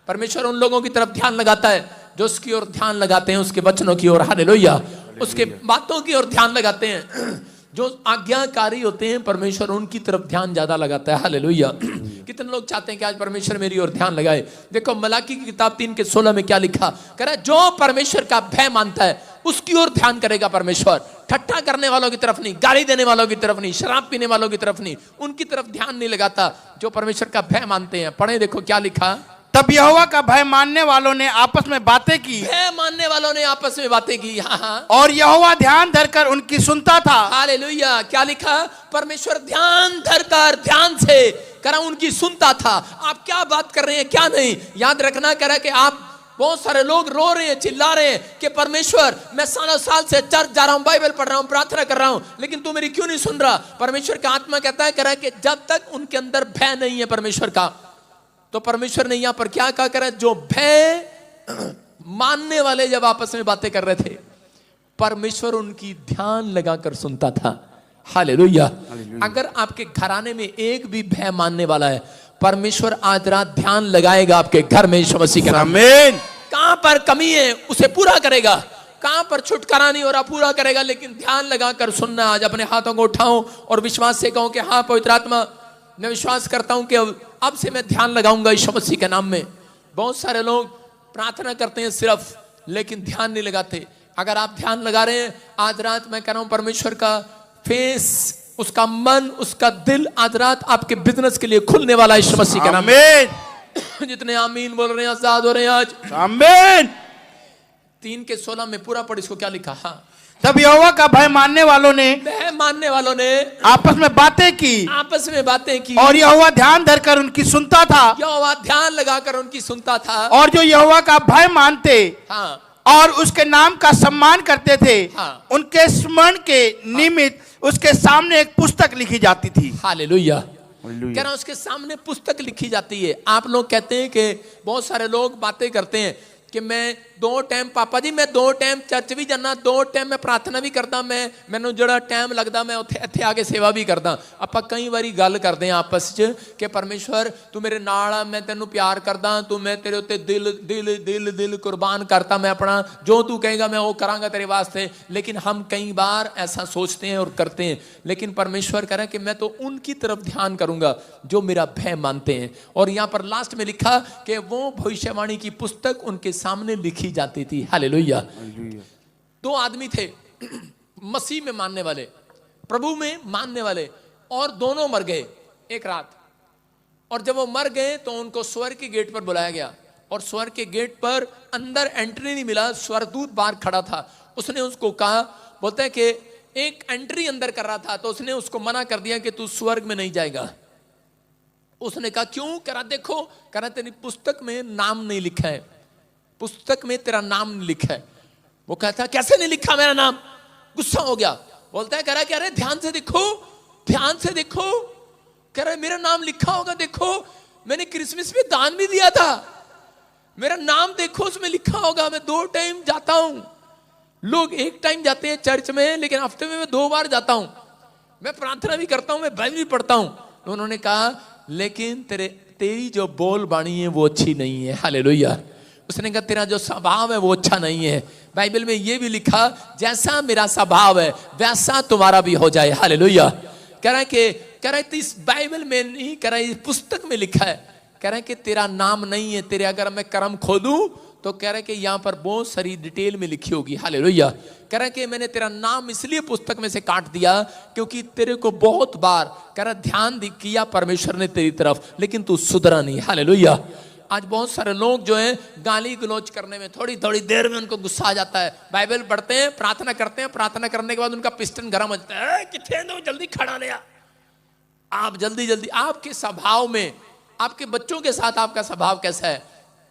परमेश्वर उन लोगों की तरफ ध्यान लगाता है जो उसकी ओर ध्यान लगाते हैं, उसके वचनों की ओर, हालेलुया, उसके बातों की ओर ध्यान लगाते हैं। जो आज्ञाकारी होते हैं परमेश्वर उनकी तरफ ध्यान ज्यादा लगाता है। हालेलुया। कितने लोग चाहते हैं कि आज परमेश्वर मेरी ओर ध्यान लगाए? देखो मलाकी की किताब 3:16 में क्या लिखा, कह रहा है जो परमेश्वर का भय मानता है उसकी ओर ध्यान करेगा परमेश्वर। ठट्ठा करने वालों की तरफ नहीं, गाली देने वालों की तरफ नहीं, शराब पीने वालों की तरफ नहीं, उनकी तरफ ध्यान नहीं लगाता जो परमेश्वर का भय मानते हैं। पढ़े देखो क्या लिखा, तब यहोवा का भय मानने वालों ने आपस में बातें की, भय मानने वालों ने आपस में बातें की। हाँ, और यहोवा ध्यान धरकर उनकी सुनता था। हालेलुया। क्या लिखा, परमेश्वर ध्यान धरकर ध्यान से करा उनकी सुनता था। आप क्या बात कर रहे हैं क्या नहीं, याद रखना। करा कि आप बहुत सारे लोग रो रहे हैं, चिल्ला रहे हैं कि परमेश्वर मैं साल से चर्च जा रहा हूं, बाइबल पढ़ रहा हूं, प्रार्थना कर रहा हूं, लेकिन तू मेरी क्यों नहीं सुन रहा? परमेश्वर का आत्मा कहता है करा कि जब तक उनके अंदर भय नहीं है परमेश्वर का, तो परमेश्वर ने यहां पर क्या कहा, करा जो भय मानने वाले जब आपस में बातें कर रहे थे परमेश्वर उनकी ध्यान लगाकर सुनता था। हालेलुया। अगर आपके घराने में एक भी भय मानने वाला है, परमेश्वर आज रात ध्यान लगाएगा आपके घर में यीशु मसीह के नाम में। आमीन। कहां पर कमी है उसे पूरा करेगा, कहां पर छुटकारा नहीं हो रहा पूरा करेगा। लेकिन ध्यान लगाकर सुनना। आज अपने हाथों को उठाऊं और विश्वास से कहूं कि हाँ पवित्र आत्मा, मैं विश्वास करता हूं कि अब से मैं ध्यान लगाऊंगा यीशु मसीह के नाम में। बहुत सारे लोग प्रार्थना करते हैं सिर्फ, लेकिन ध्यान नहीं लगाते। अगर आप ध्यान लगा रहे हैं, आज रात मैं कह रहा हूं परमेश्वर का फेस, उसका मन, उसका दिल आज रात आपके बिजनेस के लिए खुलने वाला है यीशु मसीह के नाम में। आमीन। जितने आमीन बोल रहे हैं आजाद हो रहे हैं आज। आमीन। 3:16 में पूरा पढ़, इसको क्या लिखा। हाँ, तब यहोवा का भय मानने वालों ने आपस में बातें की, और यहोवा ध्यान धरकर उनकी सुनता था। यहोवा ध्यान लगाकर उनकी सुनता था। और जो यहोवा का भय मानते, हाँ, और उसके नाम का सम्मान करते थे, हाँ, उनके स्मरण के निमित्त उसके सामने एक पुस्तक लिखी जाती थी। हालेलुया। कह रहा उसके सामने पुस्तक लिखी जाती है। आप लोग कहते हैं कि बहुत सारे लोग बातें करते हैं कि मैं 2 टाइम पापा जी मैं 2 टाइम चर्च भी जाना, 2 टाइम मैं प्रार्थना भी करदा, मैनू जड़ा टाइम लगदा मैं उत्थे इत्थे आके सेवा भी करदा। आपां कई वारी गल करदे आ आपस च कि परमेश्वर तू मेरे नाल आ, मैं तैनू प्यार करदा, तू मैं तेरे उत्ते दिल दिल दिल दिल कुर्बान करता, मैं अपना जो तू कहेगा मैं वो करांगा तेरे वास्ते। लेकिन हम कई बार ऐसा सोचते हैं और करते हैं, लेकिन परमेश्वर कह रहा है कि मैं तो उनकी तरफ ध्यान करूंगा जो मेरा भय मानते हैं। और यहाँ पर लास्ट में लिखा कि वो भविष्यवाणी की पुस्तक उनके सामने लिखी जाती थी। हालेलुया। 2 आदमी थे मसीह में मानने वाले, प्रभु में मानने वाले, और दोनों मर गए एक रात। और जब वो मर गए तो उनको स्वर्ग के गेट पर बुलाया गया, और स्वर्ग के गेट पर अंदर एंट्री नहीं मिला, स्वर्गदूत बाहर खड़ा था। उसने उसको कहा, बोलते हैं कि एक एंट्री अंदर कर रहा था, तो उसने उसको मना कर दिया कि तू स्वर्ग में नहीं जाएगा। उसने कहा क्यों? कह रहा देखो, कह रहा तेरी पुस्तक में नाम नहीं लिखा है, पुस्तक में तेरा नाम नहीं लिखा है। वो कहता कैसे नहीं लिखा मेरा नाम? गुस्सा हो गया। बोलता है, कह रहा अरे ध्यान से देखो, ध्यान से देखो, कह रहा मेरा नाम लिखा होगा, देखो मैंने क्रिसमस में दान भी दिया था, मेरा नाम देखो उसमें लिखा होगा। मैं 2 टाइम जाता हूं, लोग 1 टाइम जाते हैं चर्च में, लेकिन हफ्ते में मैं 2 बार जाता हूं, मैं प्रार्थना भी करता हूं, मैं बाइबल भी पढ़ता हूं। तो उन्होंने कहा लेकिन तेरी जो बोल बाणी है वो अच्छी नहीं है। हालेलुया। उसने कहा तेरा जो स्वभाव है वो अच्छा नहीं है। बाइबल में ये भी लिखा जैसा मेरा स्वभाव है वैसा तुम्हारा भी हो जाए। हालेलुया। कह रहा है इस बाइबल में नहीं, कह रहा है इस पुस्तक में लिखा है, कह रहा है कि तेरा नाम नहीं है, तेरे अगर मैं कर्म खोलूं तो कह रहा है कि यहाँ पर बहुत सारी डिटेल में लिखी होगी। हालेलुया। कह रहा है कि मैंने तेरा नाम इसलिए पुस्तक में से काट दिया क्योंकि तेरे को बहुत बार कह रहा ध्यान किया परमेश्वर ने तेरी तरफ, लेकिन तू सुधरा नहीं। हालेलुया। आज बहुत सारे लोग जो हैं गाली गलौज करने में थोड़ी थोड़ी देर में उनको गुस्सा आ जाता है। बाइबल पढ़ते हैं, प्रार्थना करते हैं, प्रार्थना करने के बाद उनका पिस्टन गर्म हो जाता है, किथे दो जल्दी खड़ा ले आ। आप जल्दी जल्दी, आपके स्वभाव में, आपके बच्चों के साथ आपका स्वभाव कैसा है,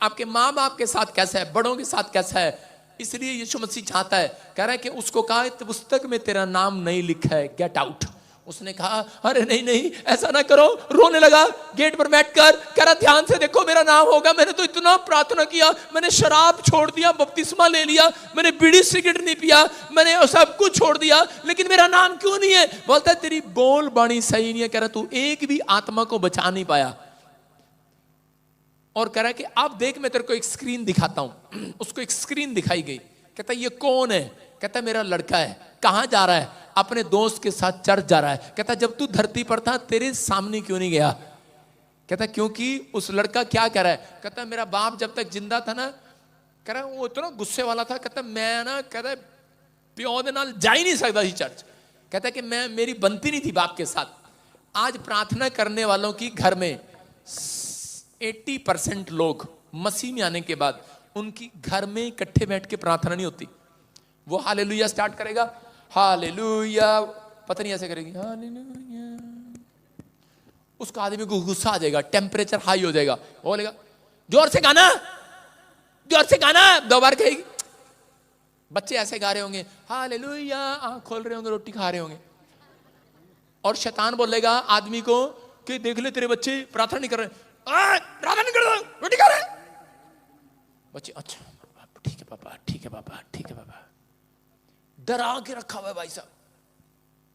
आपके माँ बाप के साथ कैसा है, बड़ों के साथ कैसा है। इसलिए यीशु मसीह चाहता है, कह रहा है कि उसको कहा पुस्तक में तेरा नाम नहीं लिखा है, गेट आउट। उसने कहा अरे नहीं नहीं ऐसा ना करो, रोने लगा गेट पर बैठकर, कह रहा ध्यान से देखो मेरा नाम होगा, मैंने तो इतना प्रार्थना किया, मैंने शराब छोड़ दिया, बपतिस्मा ले लिया, मैंने बीड़ी सिगरेट नहीं पिया, मैंने सब कुछ छोड़ दिया, लेकिन मेरा नाम क्यों नहीं है? बोलता है तेरी बोल बाणी सही नहीं है। कह रहा तू एक भी आत्मा को बचा नहीं पाया। और कह रहा है कि अब देख मैं तेरे को एक स्क्रीन दिखाता हूं। उसको एक स्क्रीन दिखाई गई। कहता ये कौन है? कहता मेरा लड़का है। कहां जा रहा है? अपने दोस्त के साथ चर्च जा रहा है। कहता जब तू धरती पर था तेरे सामने क्यों नहीं गया? कहता क्योंकि उस लड़का क्या कह रहा है? कहता मेरा बाप जब तक जिंदा था ना, कह रहा वो इतना गुस्से वाला था, कहता मैं ना, कहता प्यो दे नाल जा ही नहीं सकता थी चर्च। कहता कि मैं, मेरी बनती नहीं थी बाप के साथ। आज प्रार्थना करने वालों की घर में 80% लोग मसीह में आने के बाद उनकी घर में इकट्ठे बैठ के प्रार्थना नहीं होती। वो हालेलुया स्टार्ट करेगा, हालेलुया, पता नहीं ऐसे करेगी हालेलुया, उसका आदमी को गुस्सा आ जाएगा, टेम्परेचर हाई हो जाएगा, वो बोलेगा जोर से गाना, जोर से गाना, 2 बार कहेगी। बच्चे ऐसे गा रहे होंगे हालेलुया, आंख खोल रहे होंगे, रोटी खा रहे होंगे, और शैतान बोलेगा आदमी को कि देख ले तेरे बच्चे प्रार्थना नहीं कर रहे, प्रार्थना नहीं कर रहे, रोटी खा रहे। बच्चे अच्छा ठीक है पापा, ठीक है पापा, ठीक है पापा। डरा के रखा हुआ है भाई साहब,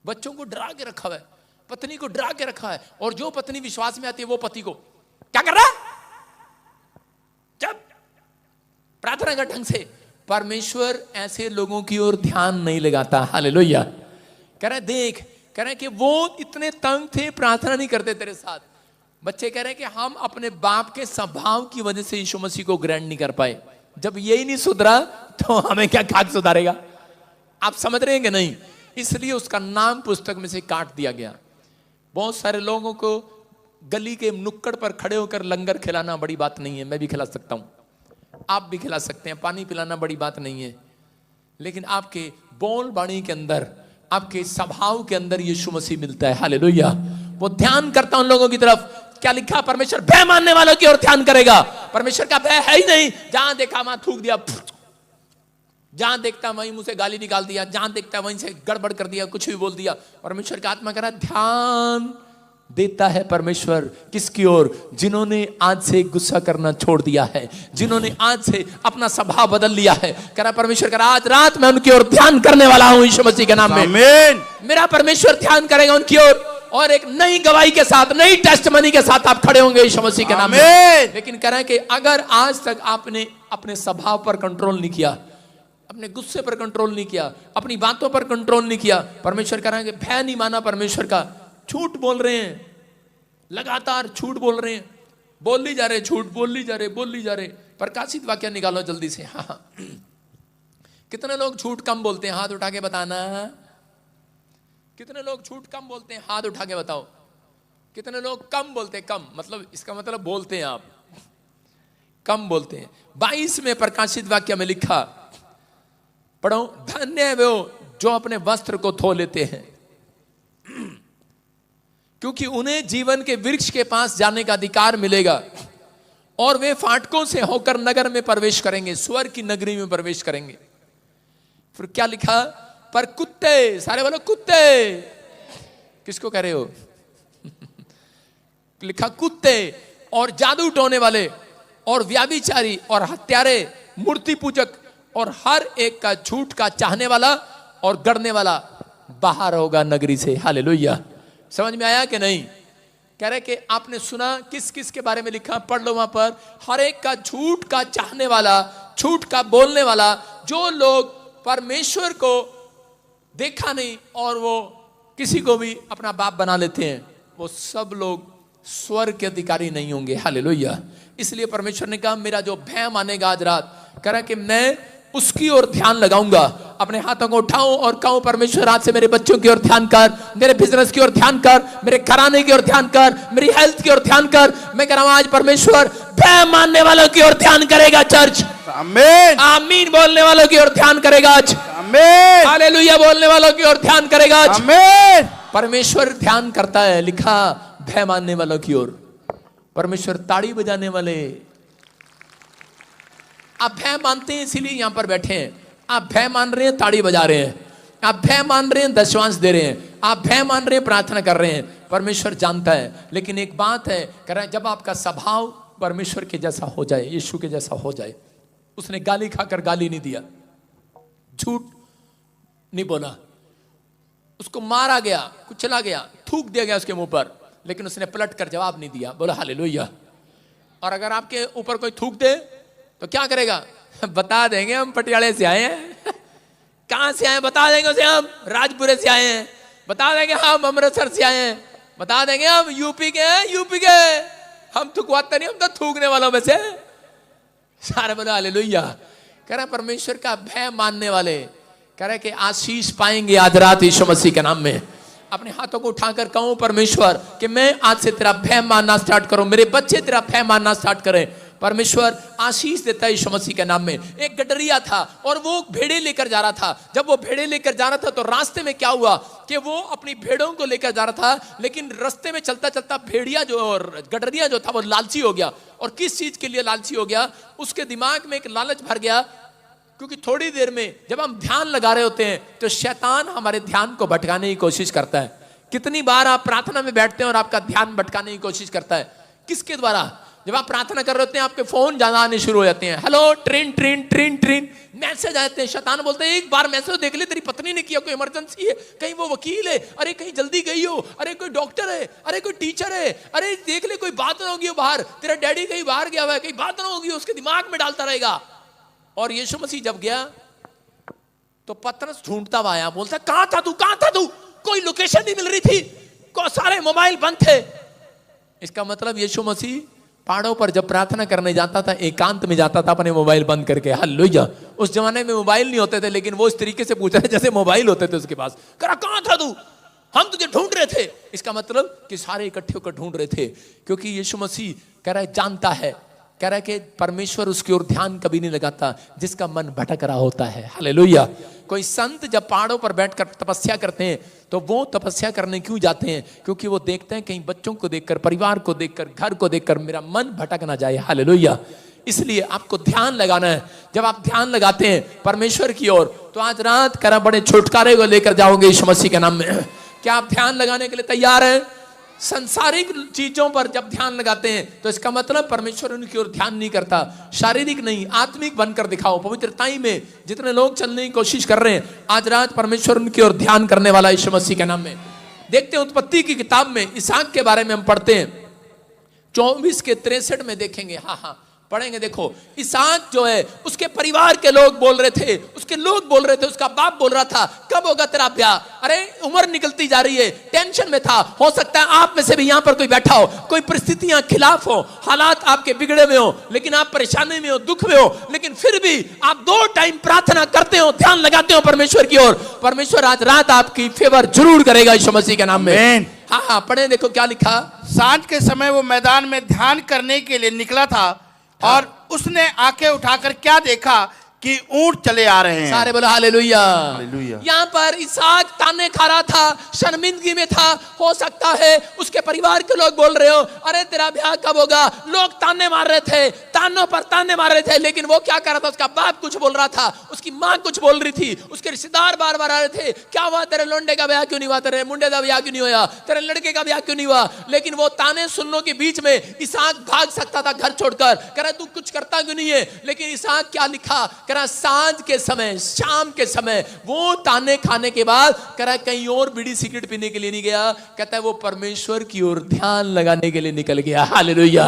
बच्चों को डरा के रखा हुआ है, पत्नी को डरा के रखा है। और जो पत्नी विश्वास में आती है वो पति को क्या कर रहा है? जब प्रार्थना का ढंग से, परमेश्वर ऐसे लोगों की ओर ध्यान नहीं लगाता। हालेलुया। कह रहा है देख, कह रहे हैं कि वो इतने तंग थे, प्रार्थना नहीं करते तेरे साथ। बच्चे कह रहे हैं कि हम अपने बाप के स्वभाव की वजह से यीशु मसीह को ग्रहण नहीं कर पाए। जब यही नहीं सुधरा तो हमें क्या खाक सुधारेगा? आप समझ रहे हैं कि नहीं? इसलिए उसका नाम पुस्तक में से काट दिया गया। बहुत सारे लोगों को गली के नुक्कड़ पर खड़े होकर लंगर खिलाना बड़ी बात नहीं है, मैं भी खिला सकता हूं, आप भी खिला सकते हैं, पानी पिलाना बड़ी बात नहीं है, लेकिन आपके बोल बाणी के अंदर, आपके स्वभाव के अंदर यीशु मसीह मिलता है। हालेलुया। वो ध्यान करता उन लोगों की तरफ। क्या लिखा? परमेश्वर भय मानने वालों की ओर ध्यान करेगा। परमेश्वर का भय है ही नहीं, जहां देखा वहां थूक दिया, जहां देखता वहीं मुंह से गाली निकाल दिया, जहां देखता वहीं से गड़बड़ कर दिया, कुछ भी बोल दिया। परमेश्वर का आत्मा कह रहा ध्यान देता है परमेश्वर किसकी ओर? जिन्होंने आज से गुस्सा करना छोड़ दिया है, जिन्होंने आज से अपना स्वभाव बदल लिया है। कह रहा परमेश्वर, कह रहा आज रात मैं उनकी ओर ध्यान करने वाला हूं यीशु मसीह के नाम में। आमीन। मेरा परमेश्वर ध्यान करेगा उनकी ओर, और एक नई गवाही के साथ, नई टेस्टमनी के साथ आप खड़े होंगे यीशु मसीह के नाम में। लेकिन कह रहा है कि अगर आज तक आपने अपने स्वभाव पर कंट्रोल नहीं किया, अपने गुस्से पर कंट्रोल नहीं किया, अपनी बातों पर कंट्रोल नहीं किया, परमेश्वर कह रहा है कि भय नहीं माना परमेश्वर का, झूठ बोल रहे हैं, लगातार झूठ बोल रहे हैं, बोल ली जा रहे, झूठ बोल ली जा रहे, बोल ली जा रहे। प्रकाशित वाक्य निकालो जल्दी से। हाँ, कितने लोग झूठ कम बोलते हैं? हाथ उठा के बताना। कितने लोग झूठ कम बोलते हैं? हाथ उठा के बताओ। कितने लोग कम बोलते हैं? कम मतलब इसका मतलब बोलते हैं आप, कम बोलते हैं। 22 में प्रकाशित वाक्य में लिखा, पढ़ो, धन्य है वो जो अपने वस्त्र को धो लेते हैं, क्योंकि उन्हें जीवन के वृक्ष के पास जाने का अधिकार मिलेगा, और वे फाटकों से होकर नगर में प्रवेश करेंगे, स्वर्ग की नगरी में प्रवेश करेंगे। फिर क्या लिखा? पर कुत्ते, सारे बोलो कुत्ते, किसको कह रहे हो? लिखा कुत्ते और जादू टोने वाले और व्याभिचारी और हत्यारे, मूर्ति पूजक और हर एक का झूठ का चाहने वाला और गढ़ने वाला बाहर होगा नगरी से। हालेलुया। समझ में आया कि नहीं? कह रहे कि आपने सुना किस किस के बारे में लिखा, पढ़ लो वहां पर। हर एक का झूठ का चाहने वाला, झूठ का बोलने वाला, जो लोग परमेश्वर को देखा नहीं और वो किसी को भी अपना बाप बना लेते हैं, वो सब लोग स्वर्ग के अधिकारी नहीं होंगे। हालेलुया। इसलिए परमेश्वर ने कहा, मेरा जो भय मानेगा आज रात, कह रहा कि मैं उसकी ओर ध्यान लगाऊंगा। अपने हाथों को उठाऊं और कहूं, परमेश्वर आज से मेरे बच्चों की ओर ध्यान कर, मेरे बिजनेस की ओर ध्यान कर, मेरे घराने की ओर ध्यान कर, मेरी हेल्थ की ओर ध्यान कर। मैं कह रहा हूं आज परमेश्वर भय मानने वालों की ओर ध्यान करेगा। चर्च आमीन। आमीन बोलने वालों की ओर ध्यान करेगा आज। आमीन। हालेलुया बोलने वालों की ओर ध्यान करेगा आज। आमीन। परमेश्वर ध्यान करता है, लिखा भय मानने वालों की ओर। परमेश्वर ताड़ी बजाने वाले, आप भय मानते हैं इसीलिए यहां पर बैठे हैं। आप भय मान रहे हैं, ताड़ी बजा रहे हैं। आप भय मान रहे हैं, दशवांश दे रहे हैं। आप भय मान रहे हैं, प्रार्थना कर रहे हैं। परमेश्वर जानता है। लेकिन एक बात है, कह रहा है जब आपका स्वभाव परमेश्वर के जैसा हो जाए, यीशु के जैसा हो जाए। उसने गाली खाकर गाली नहीं दिया, झूठ नहीं बोला, उसको मारा गया, कुचला गया, थूक दिया गया उसके मुंह पर, लेकिन उसने पलट कर जवाब नहीं दिया। बोला हालेलुया। और अगर आपके ऊपर कोई थूक दे तो क्या करेगा? बता देंगे हम पटियाले से आए हैं। कहां से आए? बता देंगे उसे हम राजपुरे से आए हैं। बता देंगे हम अमृतसर से आए हैं। बता देंगे हम यूपी के हैं, यूपी के। हम थुकवाते नहीं, हम तो थूकने वालों में से। सारे बोले हालेलुया। कह रहे परमेश्वर का भय मानने वाले, कह रहे कि आशीष पाएंगे आज रात यीशु मसीह के नाम में। अपने हाथों को उठाकर कहूं, परमेश्वर कि मैं आज से तेरा भय मानना स्टार्ट करूं, मेरे बच्चे तेरा भय मानना स्टार्ट करें। परमेश्वर आशीष देता है यीशु मसीह के नाम में। एक गडरिया था और वो भेड़े लेकर जा रहा था। जब वो भेड़े लेकर जा रहा था तो रास्ते में क्या हुआ कि वो अपनी भेड़ों को लेकर जा रहा था, लेकिन रास्ते में चलता चलता भेड़िया जो और गडरिया जो था वो लालची हो गया। और किस चीज के लिए लालची हो गया? उसके दिमाग में एक लालच भर गया, क्योंकि थोड़ी देर में जब हम ध्यान लगा रहे होते हैं तो शैतान हमारे ध्यान को भटकाने की कोशिश करता है। कितनी बार आप प्रार्थना में बैठते हैं और आपका ध्यान भटकाने की कोशिश करता है? किसके द्वारा? जब आप प्रार्थना कर रहे होते हैं आपके फोन ज्यादा आने शुरू हो जाते हैं। Hello, train train train train, message आते हैं। शैतान बोलते हैं एक बार मैसेज देख ले, तेरी पत्नी ने किया, कोई इमरजेंसी है, कहीं वो वकील है, अरे कहीं जल्दी गई हो, अरे कोई डॉक्टर है, अरे कोई टीचर है, अरे देख ले कोई बात ना होगी बाहर, तेरा डैडी कहीं बाहर गया हुआ है, कहीं बात ना होगी, उसके दिमाग में डालता रहेगा। और यीशु मसीह जब गया तो पतरस ढूंढता हुआ आया, बोलता कहां था तू, कहां था तू? कोई लोकेशन नहीं मिल रही थी, सारे मोबाइल बंद थे। इसका मतलब यीशु मसीह पहाड़ों पर जब प्रार्थना करने जाता था, एकांत में जाता था अपने मोबाइल बंद करके। हालेलुया। उस जमाने में मोबाइल नहीं होते थे, लेकिन वो इस तरीके से पूछ रहे जैसे मोबाइल होते थे उसके पास। कहा कहां था तू, हम तुझे ढूंढ रहे थे। इसका मतलब कि सारे इकट्ठे होकर ढूंढ रहे थे, क्योंकि यीशु मसीह कह रहा है जानता है, कह रहा है कि परमेश्वर उसकी ओर ध्यान कभी नहीं लगाता जिसका मन भटक रहा होता है। हालेलुया। कोई संत जब पहाड़ों पर बैठकर तपस्या करते हैं तो वो तपस्या करने क्यों जाते हैं? क्योंकि वो देखते हैं कहीं बच्चों को देखकर, परिवार को देखकर, घर को देखकर मेरा मन भटक ना जाए। हालेलुया। इसलिए आपको ध्यान लगाना है। जब आप ध्यान लगाते हैं परमेश्वर की ओर तो आज रात करा बड़े छुटकारे को लेकर जाओगे यीशु मसीह के नाम में। क्या आप ध्यान लगाने के लिए तैयार हैं? संसारिक चीजों पर जब ध्यान लगाते हैं तो इसका मतलब परमेश्वर उनकी ओर ध्यान नहीं करता। शारीरिक नहीं, आत्मिक बनकर दिखाओ। पवित्रताई में जितने लोग चलने की कोशिश कर रहे हैं, आज रात परमेश्वर उनकी ओर ध्यान करने वाला यीशु मसीह के नाम में। देखते हैं उत्पत्ति की किताब में इसहाक के बारे में हम पढ़ते हैं, 24 के 63 में देखेंगे। हाँ पढ़ेंगे। देखो इसहाक जो है, उसके परिवार के लोग बोल रहे थे, उसके लोग बोल रहे थे, उसका बाप बोल रहा था कब होगा तेरा ब्याह, अरे उम्र निकलती जा रही है, टेंशन में था। हो सकता है आप में से भी यहां पर कोई बैठा हो, कोई परिस्थितियां खिलाफ हो, हालात आपके बिगड़े में हो, लेकिन आप परेशानी में हो, दुख में हो, लेकिन फिर भी आप 2 टाइम प्रार्थना करते हो, ध्यान लगाते हो परमेश्वर की ओर। परमेश्वर आज रात आपकी फेवर जरूर करेगा यीशु मसीह के नाम में। हाँ पढ़े, देखो क्या लिखा। सांझ के समय वो मैदान में ध्यान करने के लिए निकला था और उसने आंखें उठाकर क्या देखा कि ऊंट चले आ रहे हैं। सारे बोलो हालेलुया। हालेलुया। यहाँ पर इसहाक ताने खा रहा था, शर्मिंदगी में था। हो सकता है उसके परिवार के लोग बोल रहे हो, अरे तेरा ब्याह कब होगा। लोग ताने मार रहे थे, तानों पर ताने मार रहे थे, लेकिन वो क्या कर रहा था, उसका बाप कुछ बोल रहा था, उसकी माँ कुछ बोल रही थी, उसके रिश्तेदार बार बार आ रहे थे, क्या हुआ तेरे लोंडे का ब्याह क्यों नहीं हुआ, तेरे मुंडे का ब्याह क्यों नहीं हुआ, तेरे लड़के का ब्याह क्यों नहीं हुआ। लेकिन वो ताने सुनने के बीच में इसहाक भाग सकता था घर छोड़कर, कह रहा तू कुछ करता क्यों नहीं है। लेकिन इसहाक क्या लिखा, सांझ के समय, शाम के समय, वो ताने खाने के बाद करा कहीं और बीड़ी सिगरेट पीने के लिए नहीं गया, कहता है वो परमेश्वर की ओर ध्यान लगाने के लिए निकल गया। हालेलुया।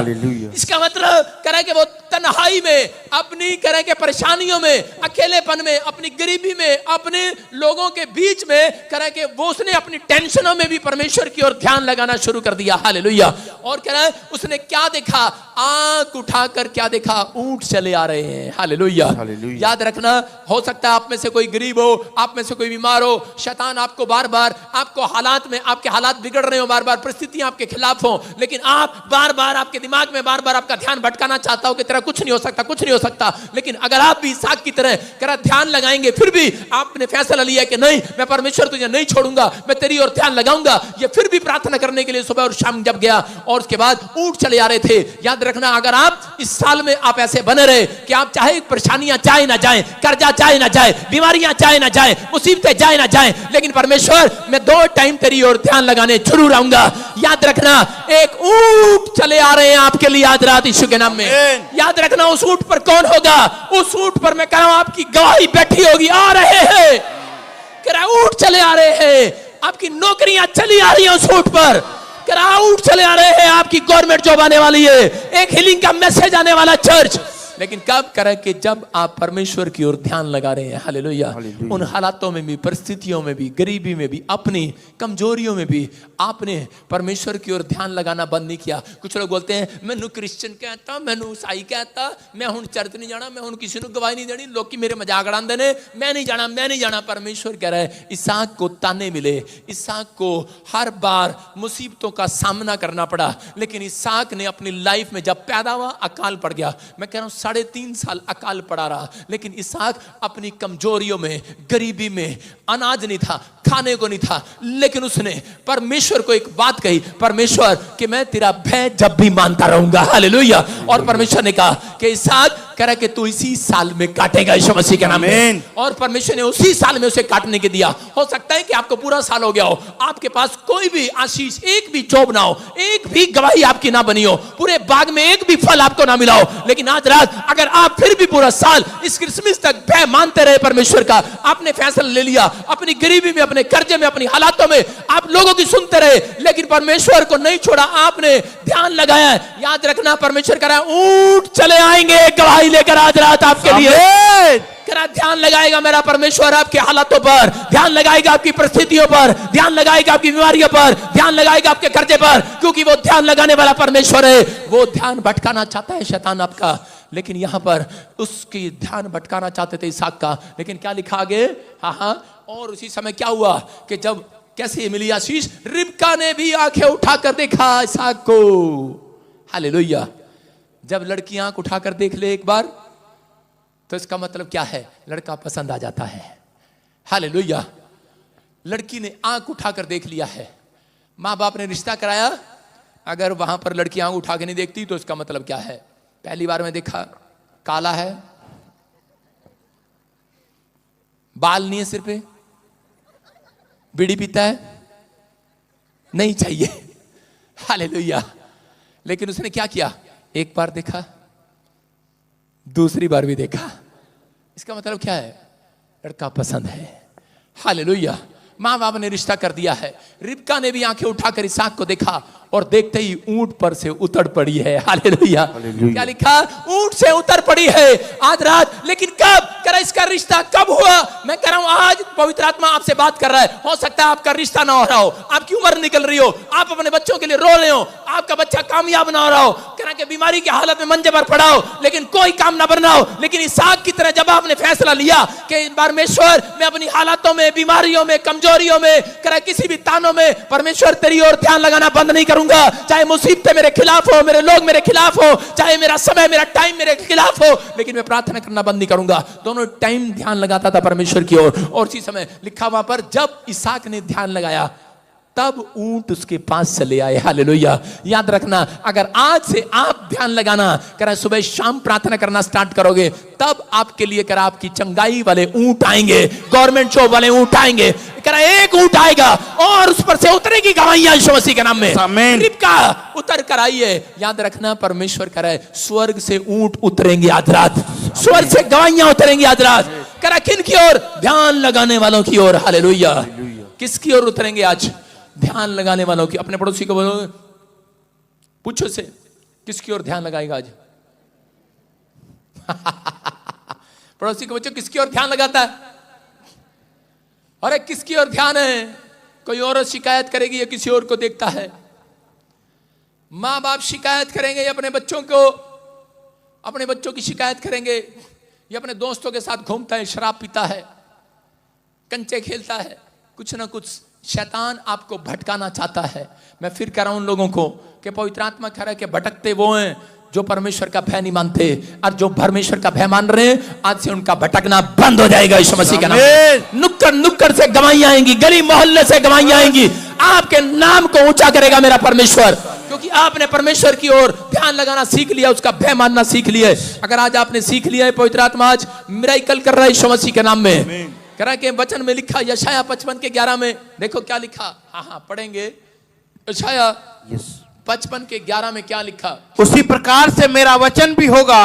इसका मतलब करा कि वो तन्हाई में, अपनी करा के परेशानियों में, अकेलेपन में, अपनी गरीबी में, अपने लोगों के बीच में करा के वो उसने अपनी टेंशनों में भी परमेश्वर की ओर ध्यान लगाना शुरू कर दिया। हालेलुया। और कह रहा है उसने क्या देखा, आंख उठाकर क्या देखा, ऊंट चले आ रहे हैं। हालेलुया। याद रखना, हो सकता है आप में से कोई गरीब हो, आप में से कोई बीमार हो, शैतान आपको बार बार आपको हालात में, आपके हालात बिगड़ रहे हो, बार बार परिस्थितियां आपके खिलाफ हो, लेकिन आप बार बार आपके दिमाग में बार बार आपका ध्यान भटकाना चाहता हो कि तेरा कुछ नहीं हो सकता, कुछ नहीं हो सकता। लेकिन अगर आप भी इसहाक की तरह करा ध्यान लगाएंगे, फिर भी आपने फैसला लिया कि नहीं मैं परमेश्वर तुझे नहीं छोड़ूंगा, मैं तेरी ओर ध्यान लगाऊंगा, ये फिर भी प्रार्थना करने के लिए सुबह और शाम जब गया और उसके बाद ऊंट चले आ रहे थे। याद रखना, अगर आप इस साल में आप ऐसे बने रहे कि आप चाहे परेशानियां चाहे ना जाए, कर्जा चाहे ना जाए, बीमारियां चाहे ना जाए, मुसीबतें जाए ना जाए, लेकिन परमेश्वर मैं 2 टाइम तेरी ओर ध्यान लगाने जरूर आऊंगा। याद रखना, एक ऊंट चले आ रहे हैं आपके लिए आज रात यीशु के नाम में। याद रखना, उस ऊंट पर कौन होगा, उस ऊंट पर मैं कह रहा हूं आपकी गवाही बैठी होगी। आ रहे हैं, कह रहा ऊंट चले आ रहे हैं, आपकी नौकरियां चली आ रही हैं उस ऊंट पर, कह रहा ऊंट चले आ रहे हैं, आपकी गवर्नमेंट जॉब आने वाली है, एक हीलिंग का मैसेज आने वाला चर्च। लेकिन कब करें कि जब आप परमेश्वर की ओर ध्यान लगा रहे हैं। हालेलुया। उन हालातों में भी, परिस्थितियों में भी, गरीबी में भी, अपनी कमजोरियों में भी आपने परमेश्वर की ओर ध्यान लगाना बंद नहीं किया। कुछ लोग बोलते हैं मैनू क्रिश्चियन कहता, मैनू ईसाई कहता, मैं हुण चर्च नहीं जाना, मैं हुण किसी को गवाही नहीं देनी, लोग मेरे मजाक उड़ाते ने, मैं नहीं जाना, मैं नहीं जाना। परमेश्वर कह रहा है इसहाक को ताने मिले, इसहाक को हर बार मुसीबतों का सामना करना पड़ा, लेकिन इसहाक ने अपनी लाइफ में जब पैदा हुआ अकाल पड़ गया। मैं कह रहा हूं 3.5 साल अकाल पड़ा रहा, लेकिन इसहाक अपनी कमजोरियों में, गरीबी में, अनाज नहीं था, खाने को नहीं था, लेकिन उसने परमेश्वर को एक बात कही, परमेश्वर कि मैं तेरा भय जब भी मानता रहूंगा। हालेलुया। और परमेश्वर ने कहा कि इसहाक कह रहा कि तू इसी साल में काटेगा यीशु मसीह के नाम में। और परमेश्वर ने उसी साल में उसे काटने के दिया। हो सकता है कि आपको पूरा साल हो गया हो, आपके पास कोई भी आशीष, एक भी जॉब ना हो, एक भी गवाही आपकी ना बनी हो, पूरे बाग में एक भी फल आपको ना मिला हो, लेकिन आज रात अगर आप फिर भी पूरा साल इस क्रिसमस तक भय मानते रहे परमेश्वर का, आपने फैसला ले लिया, अपनी गरीबी में, अपने कर्जे में, अपनी हालातों में आप लोगों की सुनते रहे, लेकिन परमेश्वर को नहीं छोड़ा, आपने ध्यान लगाया, याद रखना परमेश्वर कह रहा है ऊंट चले आएंगे गवाही लेकर आज रात आपके लिए। करा ध्यान लगाएगा मेरा परमेश्वर आपके हालातों पर, ध्यान लगाएगा आपकी परिस्थितियों पर, ध्यान लगाएगा आपकी बीमारियों पर, ध्यान लगाएगा आपके कर्जे पर, क्योंकि वो ध्यान लगाने वाला परमेश्वर है। वो ध्यान भटकाना चाहता है शैतान आपका, लेकिन यहां पर उसकी ध्यान भटकाना चाहते थे इसहाक का, लेकिन क्या लिखा आगे, हाँ। और उसी समय क्या हुआ कि जब कैसे मिली आशीष, रिबका ने भी आंखें उठाकर देखा इसहाक को। हालेलुया। जब लड़की आंख उठाकर देख ले एक बार, तो इसका मतलब क्या है, लड़का पसंद आ जाता है। हालेलुया। लड़की ने आंख उठाकर देख लिया है, माँ बाप ने रिश्ता कराया, अगर वहां पर लड़की आंख उठा के नहीं देखती तो इसका मतलब क्या है, पहली बार में देखा काला है, बाल नहीं है सिर पे, बीड़ी पीता है, नहीं चाहिए, हालेलुया। लेकिन उसने क्या किया, एक बार देखा, दूसरी बार भी देखा। इसका मतलब क्या है, लड़का पसंद है। हालेलुया। माँ बाप ने रिश्ता कर दिया है। रिबका ने भी आंखें उठाकर इसहाक को देखा और देखते ही ऊंट पर से उतर पड़ी है। हालेलुया। क्या लिखा, ऊंट से उतर पड़ी है आज रात। लेकिन कब करा इसका रिश्ता कब हुआ? मैं कह रहा हूं आज पवित्र आत्मा आपसे बात कर रहा है। हो सकता है आपका रिश्ता ना हो रहा हो, आपकी उम्र निकल रही हो, आप अपने बच्चों के लिए रो रहे हो, आपका बच्चा कामयाब ना हो रहा हो, कह कि बीमारी की हालत में मंजे पर पड़ा हो, लेकिन कोई काम ना बनना हो। लेकिन इसहाक की तरह जब आपने फैसला लिया कि परमेश्वर मैं अपनी हालातों में, बीमारियों में, कमजोरियों में, कह किसी भी तानों में परमेश्वर तेरी ओर ध्यान लगाना बंद नहीं करूंगा। चाहे मुसीबतें मेरे खिलाफ हो, मेरे लोग मेरे खिलाफ हो, चाहे मेरा समय, मेरा टाइम मेरे खिलाफ हो, लेकिन मैं प्रार्थना करना बंद नहीं करूंगा। दोनों टाइम ध्यान लगाता था परमेश्वर की ओर। और उसी समय लिखा वहां पर जब इसहाक ने ध्यान लगाया तब ऊंट उसके पास चले आए। हालेलुया। याद रखना, अगर आज से आप ध्यान लगाना करा, सुबह शाम प्रार्थना करना स्टार्ट करोगे, तब आपके लिए करा आपकी चंगाई वाले ऊंट आएंगे, गवर्नमेंट जॉब वाले ऊंट आएंगे। करा एक ऊंट आएगा और उस पर से उतरेगी गवाहियां यीशु मसीह के नाम में। आमीन। रिबका उतर कर आई है। याद रखना, परमेश्वर करे स्वर्ग से ऊंट उतरेंगे आज रात, स्वर्ग से गवाहियां उतरेंगी आज रात। करा किन की ओर? ध्यान लगाने वालों की ओर। हालेलुया। किसकी ओर उतरेंगे आज? ध्यान लगाने वालों की। अपने पड़ोसी को बोलो, पूछो से किसकी ओर ध्यान लगाएगा आज? पड़ोसी को पूछो किसकी ओर ध्यान लगाता है? अरे किसकी ओर ध्यान है? कोई और शिकायत करेगी या किसी और को देखता है? माँ बाप शिकायत करेंगे या अपने बच्चों को, अपने बच्चों की शिकायत करेंगे या अपने दोस्तों के साथ घूमता है, शराब पीता है, कंचे खेलता है, कुछ ना कुछ शैतान आपको भटकाना चाहता है। मैं फिर कह रहा हूं उन लोगों को कि पवित्र आत्मा कह रहा है कि भटकते वो हैं जो परमेश्वर का भय नहीं मानते, और जो परमेश्वर का भय मान रहे हैं आज से उनका भटकना बंद हो जाएगा यीशु मसीह का नाम। नुक्कड़ नुक्कड़ से गवाहियां आएंगी, गली मोहल्ले से गवाहियां आएंगी। आपके नाम को ऊंचा करेगा मेरा परमेश्वर, क्योंकि आपने परमेश्वर की ओर ध्यान लगाना सीख लिया, उसका भय मानना सीख लिया। अगर आज आपने सीख लिया है, पवित्र आत्मा आज मिरेकल कर रहा है यीशु मसीह के नाम में। कह रहा कि वचन में लिखा यशाया 55 के 11 में, देखो क्या लिखा। हाँ पढ़ेंगे। यशाया 55 के 11 में क्या लिखा? उसी प्रकार से मेरा वचन भी होगा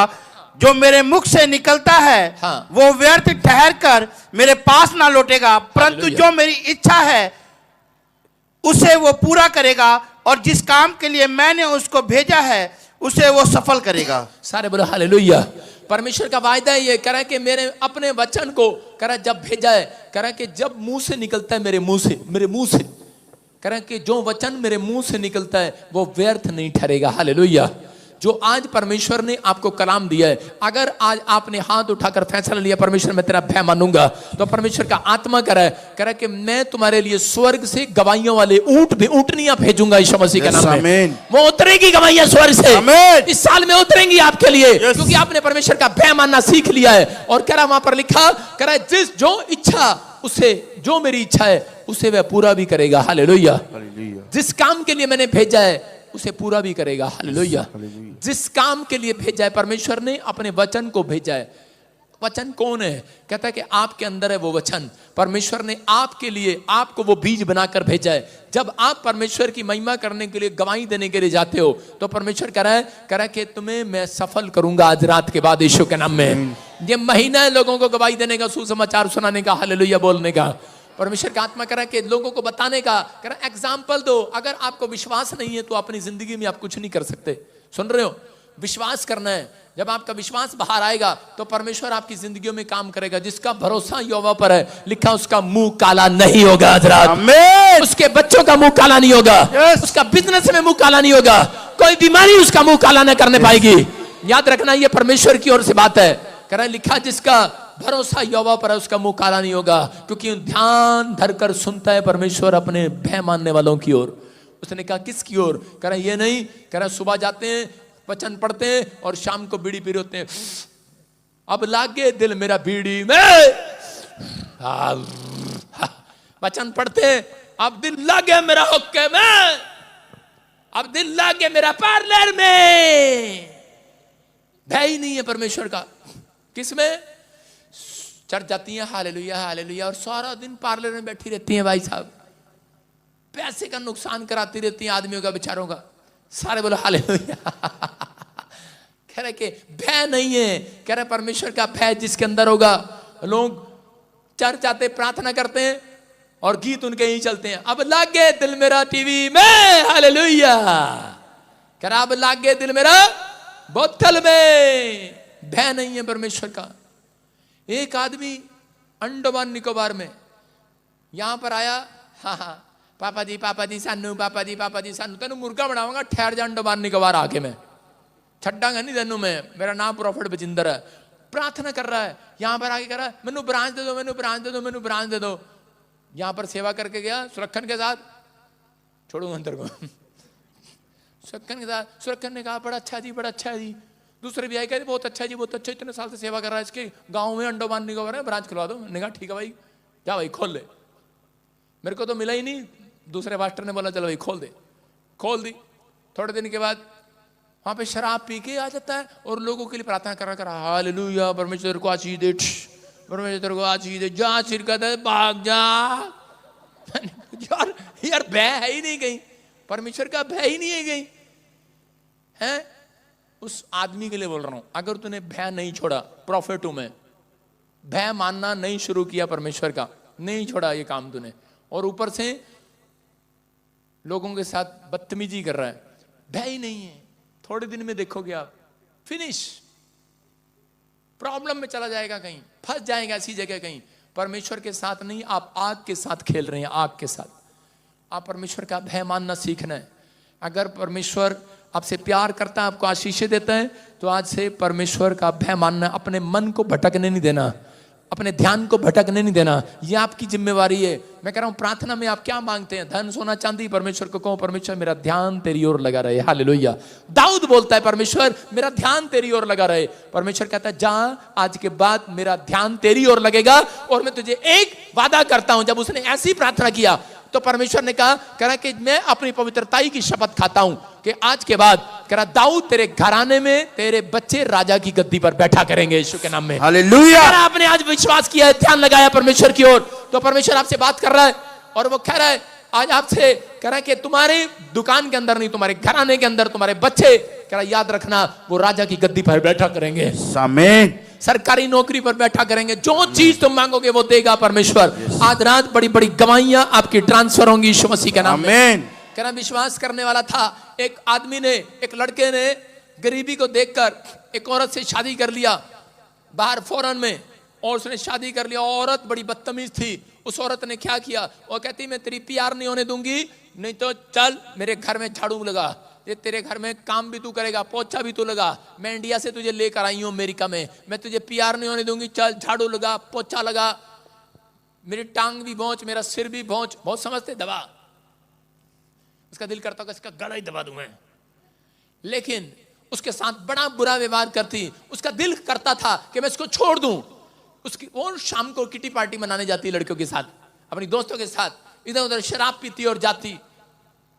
जो मेरे मुख से निकलता है, हाँ। वो व्यर्थ ठहर कर मेरे पास ना लौटेगा, परंतु जो मेरी इच्छा है उसे वो पूरा करेगा, और जिस काम के लिए मैंने उसको भेजा है उसे वो सफल करेगा। सारे बोलो हालेलुया। परमेश्वर का वायदा है ये, कह रहा है कि मेरे अपने वचन को कह रहा है जब भेजा है, कह रहा है कि जब मुंह से निकलता है मेरे मुंह से कह रहा है कि जो वचन मेरे मुंह से निकलता है वो व्यर्थ नहीं ठहरेगा। हालेलुया। जो आज परमेश्वर ने आपको कलाम दिया है, अगर आज आपने हाथ उठाकर फैसला लिया परमेश्वर मैं तेरा भय मानूंगा, तो परमेश्वर का आत्मा कह रहा है कि मैं तुम्हारे लिए स्वर्ग से गवाहियों वाले ऊंटनियां भेजूंगा यीशु मसीह के नाम में। वो उतरेगी गवाहियां स्वर्ग से, इस साल में उतरेंगी आपके लिए, क्योंकि आपने परमेश्वर का भय मानना सीख लिया है। और कह रहा वहां पर लिखा, कह रहा है जिस जो इच्छा उसे, जो मेरी इच्छा है उसे वह पूरा भी करेगा। हालेलुया। जिस काम के लिए मैंने भेजा है उसे पूरा भी करेगा। हालेलुया। जिस काम के लिए भेजा है, परमेश्वर ने अपने वचन को भेजा है। वचन कौन है? कहता है कि आपके अंदर है वो वचन। परमेश्वर ने आपके लिए, आपको वो बीज बनाकर भेजा है। जब आप परमेश्वर की महिमा करने के लिए, गवाही देने के लिए जाते हो, तो परमेश्वर कह रहा है कि तुम्हें मैं सफल करूंगा आज रात के बाद यीशु के नाम में। ये महीना है लोगों को गवाही देने का, सुसमाचार सुनाने का, हालेलुया बोलने का। परमेश्वर का आत्मा कह रहा है कि लोगों को बताने का, कह रहा है एग्जाम्पल दो। अगर आपको विश्वास नहीं है तो अपनी जिंदगी में आप कुछ नहीं कर सकते। सुन रहे हो? विश्वास करना है। जब आपका विश्वास बाहर आएगा तो परमेश्वर आपकी जिंदगियों में काम करेगा। जिसका भरोसा यहोवा पर है, लिखा उसका मुंह काला नहीं होगा आज रात। आमीन। उसके बच्चों का मुंह काला नहीं होगा, उसका बिजनेस में मुंह काला नहीं होगा, कोई बीमारी उसका मुंह काला नहीं करने पाएगी। याद रखना, ये परमेश्वर की ओर से बात है। कह रहा है लिखा जिसका भरोसा यहोवा पर है उसका मुंह काला नहीं होगा, क्योंकि ध्यान धरकर सुनता है परमेश्वर अपने भय मानने वालों की ओर। उसने कहा किसकी ओर? कह रहा ये नहीं, कह रहा सुबह जाते हैं, वचन पढ़ते हैं और शाम को बीड़ी पी होते हैं। अब लागे दिल मेरा बीड़ी में, वचन पढ़ते हैं, अब दिल लागे मेरा हुक्के में, अब दिल लागे मेरा पार्लर में। भय ही नहीं है परमेश्वर का। किसमें? चढ़ जाती हैं हालेलुया हालेलुया, और सारा दिन पार्लर में बैठी रहती हैं भाई साहब। पैसे का नुकसान कराती रहती हैं आदमियों का, बेचारों का। सारे बोलो हालेलुया। कह रहे कि भय नहीं है, कह रहे परमेश्वर का भय जिसके अंदर होगा। लोग चर्च आते, प्रार्थना करते हैं और गीत उनके ही चलते हैं। अब लाग गए दिल मेरा टीवी में, हालेलुया। कह रहा अब लाग गए दिल मेरा बोतल में। भय नहीं है परमेश्वर का। एक आदमी अंडमान निकोबार में यहां पर आया, हाँ पापा जी सानू, पापा जी सानू, तेन मुर्गा बनाऊंगा, ठहर जा अंडमान निकोबार आके, मैं छड्डांगा नहीं तेनू, मैं, मेरा नाम प्रॉफिट बजिंदर है। प्रार्थना कर रहा है, यहां पर आके कर रहा है, मैनू ब्रांच दे दो, मैनू ब्रांच दे दो, मैनू ब्रांच दे दो। यहां पर सेवा करके गया सुरक्षण के साथ, छोड़ूंगा अंदर को। सुरक्षण के साथ, सुरक्षण ने कहा बड़ा अच्छा जी, बड़ा अच्छा जी। दूसरे भी आए, कहते बहुत अच्छा जी, बहुत अच्छा, इतने साल से सेवा कर रहा है, इसके गांव में अंडमान निकोबार है, ब्रांच खुलवा दो। मैंने कहा ठीक है भाई, जा भाई खोल ले। मेरे को तो मिला ही नहीं, दूसरे मास्टर ने बोला चलो भाई खोल दे, खोल दी। थोड़े दिन के बाद वहां पे शराब पी के आ जाता है और लोगों के लिए प्रार्थना कर रहा, हालेलुया, परमेश्वर को आशीष दे, परमेश्वर को आशीष दे, जा शिरकत है, भाग जा। यार भय है ही नहीं कहीं, परमेश्वर का भय ही नहीं है कहीं, है। उस आदमी के लिए बोल रहा हूं, अगर तूने भय नहीं छोड़ा, प्रॉफिट हूं मैं, भय मानना नहीं शुरू किया परमेश्वर का, नहीं छोड़ा ये काम तूने, और ऊपर से लोगों के साथ बदतमीजी कर रहा है, भय ही नहीं है, थोड़े दिन में देखोगे आप फिनिश, प्रॉब्लम में चला जाएगा, कहीं फंस जाएगा ऐसी जगह कहीं। परमेश्वर के साथ नहीं, आप आग के साथ खेल रहे हैं, आग के साथ। आप परमेश्वर का भय मानना सीखना है। अगर परमेश्वर आपसे प्यार करता है, आपको आशीष देता है, तो आज से परमेश्वर का भय मानना, अपने मन को भटकने नहीं देना, अपने ध्यान को भटकने नहीं देना, ये आपकी जिम्मेवारी है। मैं कह रहा हूं प्रार्थना में आप क्या मांगते हैं, धन सोना चांदी, परमेश्वर को कहो परमेश्वर मेरा ध्यान तेरी ओर लगा रहे, हालेलुया। दाऊद बोलता है परमेश्वर मेरा ध्यान तेरी ओर लगा रहे, परमेश्वर कहता है जा आज के बाद मेरा ध्यान तेरी ओर लगेगा, और मैं तुझे एक वादा करता हूं। जब उसने ऐसी प्रार्थना किया तो परमेश्वर ने कहा कि मैं अपनी पवित्रताई की शपथ खाता हूं कि आज के बाद कह दाऊद तेरे घराने में तेरे बच्चे राजा की गद्दी पर बैठा करेंगे, यीशु के नाम में, हालेलुया। आपने आज विश्वास किया है, ध्यान लगाया परमेश्वर की ओर, तो परमेश्वर आपसे बात कर रहा है, और वो कह रहा है आज आपसे, कह रहा है कि तुम्हारे दुकान के अंदर नहीं, तुम्हारे घराने के अंदर तुम्हारे बच्चे, कह रहा याद रखना वो राजा की गद्दी पर बैठा करेंगे, आमीन। सरकारी नौकरी पर बैठा करेंगे, जो चीज तुम मांगोगे वो देगा परमेश्वर। आज रात बड़ी बड़ी गवाहियां आपकी ट्रांसफर होंगी यीशु मसीह के नाम में। कहना विश्वास करने वाला था, एक आदमी ने, एक लड़के ने गरीबी को देखकर एक औरत से शादी कर लिया बाहर फॉरेन में, और उसने शादी कर लिया। औरत बड़ी बदतमीज थी। उस औरत ने क्या किया, वो कहती मैं तेरी प्यार नहीं होने दूंगी, नहीं तो चल मेरे घर में झाड़ू लगा, ये तेरे घर में काम भी तू करेगा, पोछा भी तू लगा, मैं इंडिया से तुझे लेकर आई हूं अमेरिका में, मैं तुझे प्यार नहीं होने दूंगी, चल झाड़ू लगा, पोछा लगा, मेरी टांग भी भोंच, मेरा सिर भी भोंच। बहुत समझते दबा, उसका दिल करता होगा इसका गला ही दबा दूं मैं, लेकिन उसके साथ बड़ा बुरा व्यवहार करती। उसका दिल करता था कि मैं इसको छोड़ दूं। उसकी वो शाम को किटी पार्टी मनाने जाती लड़कियों के साथ, अपनी दोस्तों के साथ, इधर उधर शराब पीती और जाती,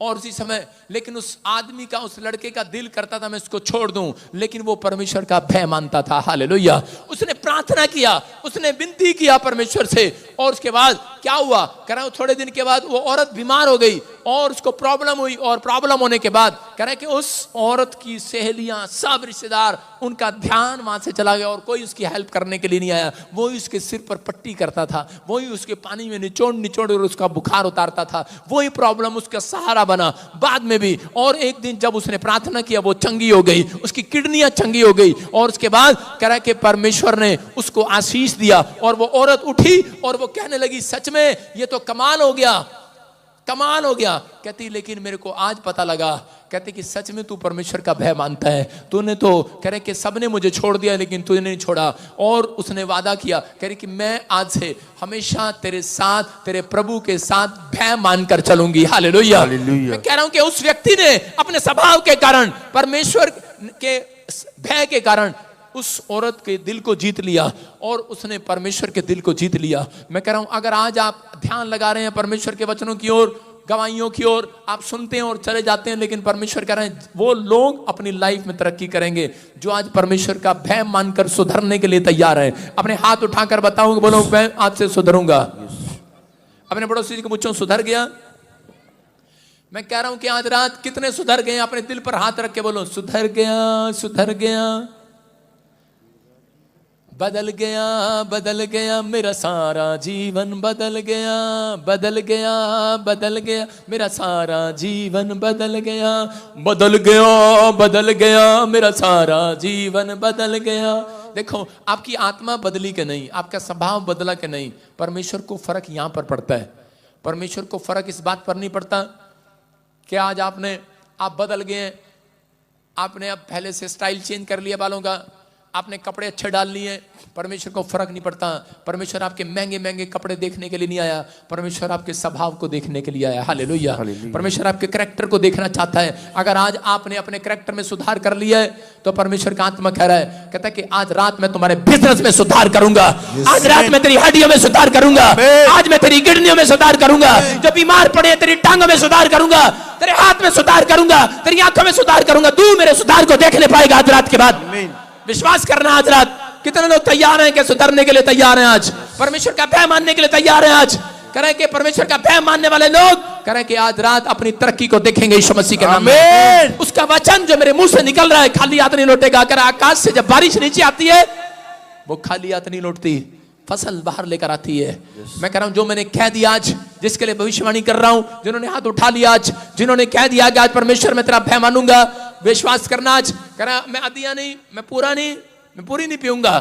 और उसी समय लेकिन उस आदमी का, उस लड़के का दिल करता था मैं इसको छोड़ दूं, लेकिन वो परमेश्वर का भय मानता था, हालेलुया। उसने प्रार्थना किया, उसने विनती किया परमेश्वर से, और उसके बाद क्या हुआ, कह रहा हूं थोड़े दिन के बाद वो औरत बीमार हो गई और उसको प्रॉब्लम हुई, और प्रॉब्लम होने के बाद कह रहा है कि उस औरत की सहेलियां, सब रिश्तेदार, उनका ध्यान वहां से चला गया और कोई उसकी हेल्प करने के लिए नहीं आया। वो ही उसके सिर पर पट्टी करता था, वो ही उसके पानी में निचोड़ निचोड़ और उसका बुखार उतारता था, वही प्रॉब्लम उसका सहारा बना बाद में भी। और एक दिन जब उसने प्रार्थना किया वो चंगी हो गई, उसकी किडनियां चंगी हो गई, और उसके बाद कह रहा है कि परमेश्वर ने उसको आशीष दिया, और वो औरत उठी और वो कहने लगी सच में ये तो कमाल हो गया, कमाल हो गया। कहती लेकिन मेरे को आज पता लगा, कहते कि सच में तू परमेश्वर का भय मानता है, तूने तो कह रहे कि सबने मुझे छोड़ दिया लेकिन तूने नहीं छोड़ा। और उसने वादा किया, कह रही कि मैं आज से हमेशा तेरे साथ, तेरे प्रभु के साथ भय मानकर चलूंगी, हालेलुया। मैं कह रहा हूं कि उस व्यक्ति ने अपने स्वभाव के कारण, परमेश्वर के भय के कारण उस औरत के दिल को जीत लिया, और उसने परमेश्वर के दिल को जीत लिया। मैं कह रहा हूं अगर आज आप ध्यान लगा रहे हैं परमेश्वर के वचनों की ओर, गवाहियों की ओर, आप सुनते हैं और चले जाते हैं, लेकिन परमेश्वर कह रहे हैं वो लोग अपनी लाइफ में तरक्की करेंगे जो आज परमेश्वर का भय मानकर सुधरने के लिए तैयार है। अपने हाथ उठाकर बताऊंगा, बोलो मैं आज से सुधरूंगा। अपने पड़ोसी जी को पूछो सुधर गया, मैं कह रहा हूं कि आज रात कितने सुधर गए? अपने दिल पर हाथ रख के बोलो, सुधर गया, सुधर गया, बदल गया, बदल गया, मेरा सारा जीवन बदल गया, बदल गया, बदल गया, मेरा सारा जीवन बदल गया, बदल गया, बदल गया, मेरा सारा जीवन बदल गया। देखो, आपकी आत्मा बदली के नहीं, आपका स्वभाव बदला के नहीं, परमेश्वर को फर्क यहां पर पड़ता है। परमेश्वर को फर्क इस बात पर नहीं पड़ता कि आज आप बदल गए, आपने अब पहले से स्टाइल चेंज कर लिया बालों का, आपने कपड़े अच्छे डाल लिए। परमेश्वर को फर्क नहीं पड़ता। परमेश्वर आपके महंगे महंगे कपड़े देखने के लिए नहीं आया, परमेश्वर आपके स्वभाव को देखने के लिए आया। हालेलुया। परमेश्वर आपके कैरेक्टर को देखना चाहता है। अगर आज आपने अपने कैरेक्टर में सुधार कर लिया है तो परमेश्वर का आत्मा कह रहा है, कहता है कि आज रात मैं तुम्हारे बिजनेस में सुधार करूंगा, आज रात मैं तेरी हड्डियों में सुधार करूंगा, आज मैं तेरी किडनियों में सुधार करूंगा, जो बीमार पड़े तेरी टांगों में सुधार करूंगा, तेरे हाथ में सुधार करूंगा, तेरी आंखों में सुधार करूंगा। तू मेरे सुधार को देखने पाएगा आज रात के बाद। विश्वास करना आज रात। कितने लोग तैयार हैं कि सुधरने के लिए तैयार हैं? आज परमेश्वर का भय मानने के लिए तैयार हैं? आज करें कि परमेश्वर का भय मानने वाले लोग करें कि आज रात अपनी तरक्की को देखेंगे यीशु मसीह के नाम में। उसका वचन जो मेरे मुंह से निकल रहा है खाली हाथ नहीं लौटेगा। अगर आकाश से जब बारिश नीचे आती है वो खाली हाथ नहीं लौटती, फसल बाहर लेकर आती है। मैं कह रहा हूं जो मैंने कह दिया आज, जिसके लिए भविष्यवाणी कर रहा हूं, जिन्होंने हाथ उठा लिया आज, जिन्होंने कह दिया कि आज परमेश्वर मैं तेरा भय मानूंगा, विश्वास करना आज। कह रहा मैं आधिया नहीं, मैं पूरा नहीं, मैं पूरी नहीं पीऊंगा।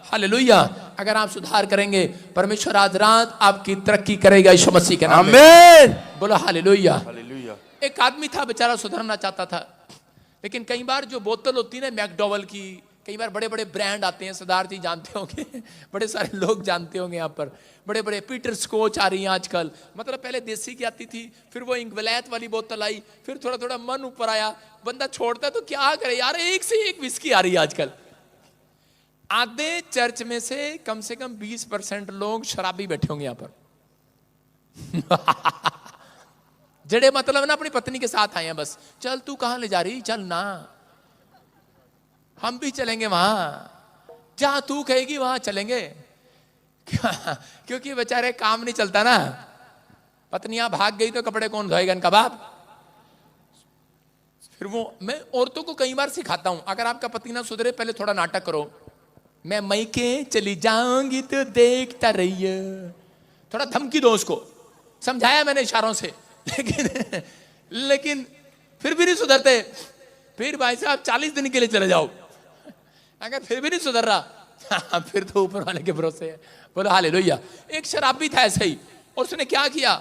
हालेलुया। अगर आप सुधार करेंगे परमेश्वर आज रात आपकी तरक्की करेगा यीशु मसीह के नाम में। बोलो हालेलुया। एक आदमी था बेचारा, सुधरना चाहता था, लेकिन कई बार जो बोतल होती है ना मैकडॉवेल की, कई बार बड़े बड़े ब्रांड आते हैं, सरदार जी जानते होंगे, बड़े सारे लोग जानते होंगे यहाँ पर, बड़े बड़े पीटर स्कॉच आ रही हैं आजकल। मतलब पहले देसी की आती थी, फिर वो इंग्लैंड वाली बोतल आई, फिर थोड़ा थोड़ा मन ऊपर आया, बंदा छोड़ता तो क्या करे यार, एक से एक विस्की आ रही है आजकल। आधे चर्च में से कम 20% लोग शराबी बैठे होंगे यहाँ पर। जड़े मतलब ना अपनी पत्नी के साथ आए हैं, बस चल तू कहां ले जा रही, चल ना हम भी चलेंगे वहां, जहां तू कहेगी वहां चलेंगे। क्योंकि बेचारे काम नहीं चलता ना, पत्नियां भाग गई तो कपड़े कौन धोएगा, इनका बाप। फिर वो मैं औरतों को कई बार सिखाता हूं, अगर आपका पति ना सुधरे पहले थोड़ा नाटक करो, मैं मैके चली जाऊंगी तो देखता रहिए, थोड़ा धमकी दो उसको। समझाया मैंने इशारों से, लेकिन फिर भी नहीं सुधरते। फिर भाई साहब 40 दिन के लिए चले जाओ, अगर फिर भी नहीं सुधर रहा फिर तो ऊपर वाले के भरोसे है। बोलो हालेलुया। एक शराबी था ऐसे ही, और उसने क्या किया,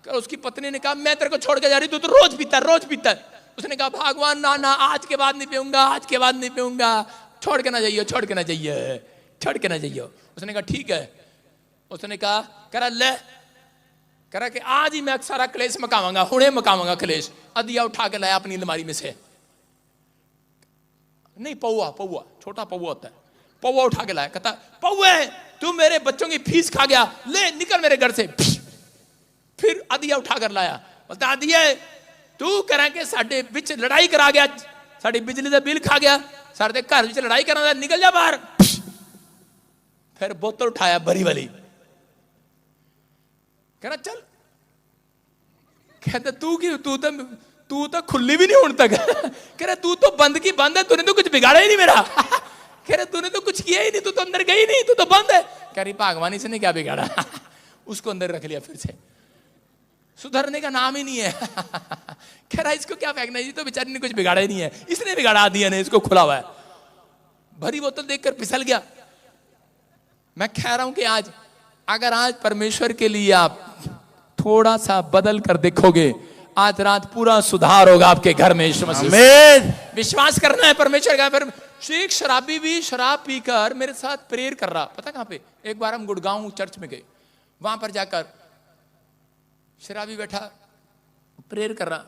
उसकी पत्नी ने कहा मैं तेरे को छोड़ के जा रही, तू तो रोज पीता रोज पीता। उसने कहा भगवान ना ना, आज के बाद नहीं पीऊंगा, आज के बाद नहीं पीऊंगा, छोड़ के ना जाइए, छोड़ के ना जाइए, छोड़ के ना जाइए। उसने कहा ठीक है। उसने कहा करा ले, करा कि आज ही मैं सारा क्लेश मकावांगा, हुणे मकावांगा क्लेश। अदिया उठा के लाया अपनी अलमारी में से, नहीं पौआ, पौआ छोटा पौआ होता है, पौआ उठा के लाया। कहता पौए तू मेरे बच्चों की फीस खा गया, ले निकल मेरे घर से। फिर अदिया उठा कर लाया, बोलता अदिया तू करा के साडे बिच लड़ाई करा गया, साडी बिजली का बिल खा गया, सारे घर विच लड़ाई करा, निकल जा बाहर। फिर बोतल उठाया बरी वाली, कहना चल। कहता तू की तू तो खुली भी नहीं हूं तक। कह रहा तू तो बंद की बंद है, तूने तो कुछ बिगाड़ा ही नहीं मेरा। कह रहा तूने तो कुछ किया ही नहीं, तू तो अंदर गई नहीं, तू तो बंद है। कह रही भगवान से ने क्या बिगाड़ा, उसको अंदर रख लिया फिर से, सुधरने का नाम ही नहीं है। कह रहा इसको क्या फेंकना है, तो बेचारी ने कुछ बिगाड़ा ही नहीं है, इसने बिगाड़ा दिया ने, इसको खुला हुआ है। भरी बोतल देखकर फिसल गया। मैं कह रहा हूं कि आज अगर आज परमेश्वर के लिए आप थोड़ा सा बदल कर देखोगे, आज रात पूरा सुधार होगा आपके घर में यीशु मसीह। आमीन। विश्वास करना है परमेश्वर का। फिर एक शराबी भी शराब पीकर मेरे साथ प्रेयर कर रहा, पता कहां पे, एक बार हम गुड़गांव चर्च में गए, वहां पर जाकर शराबी बैठा प्रेयर कर रहा।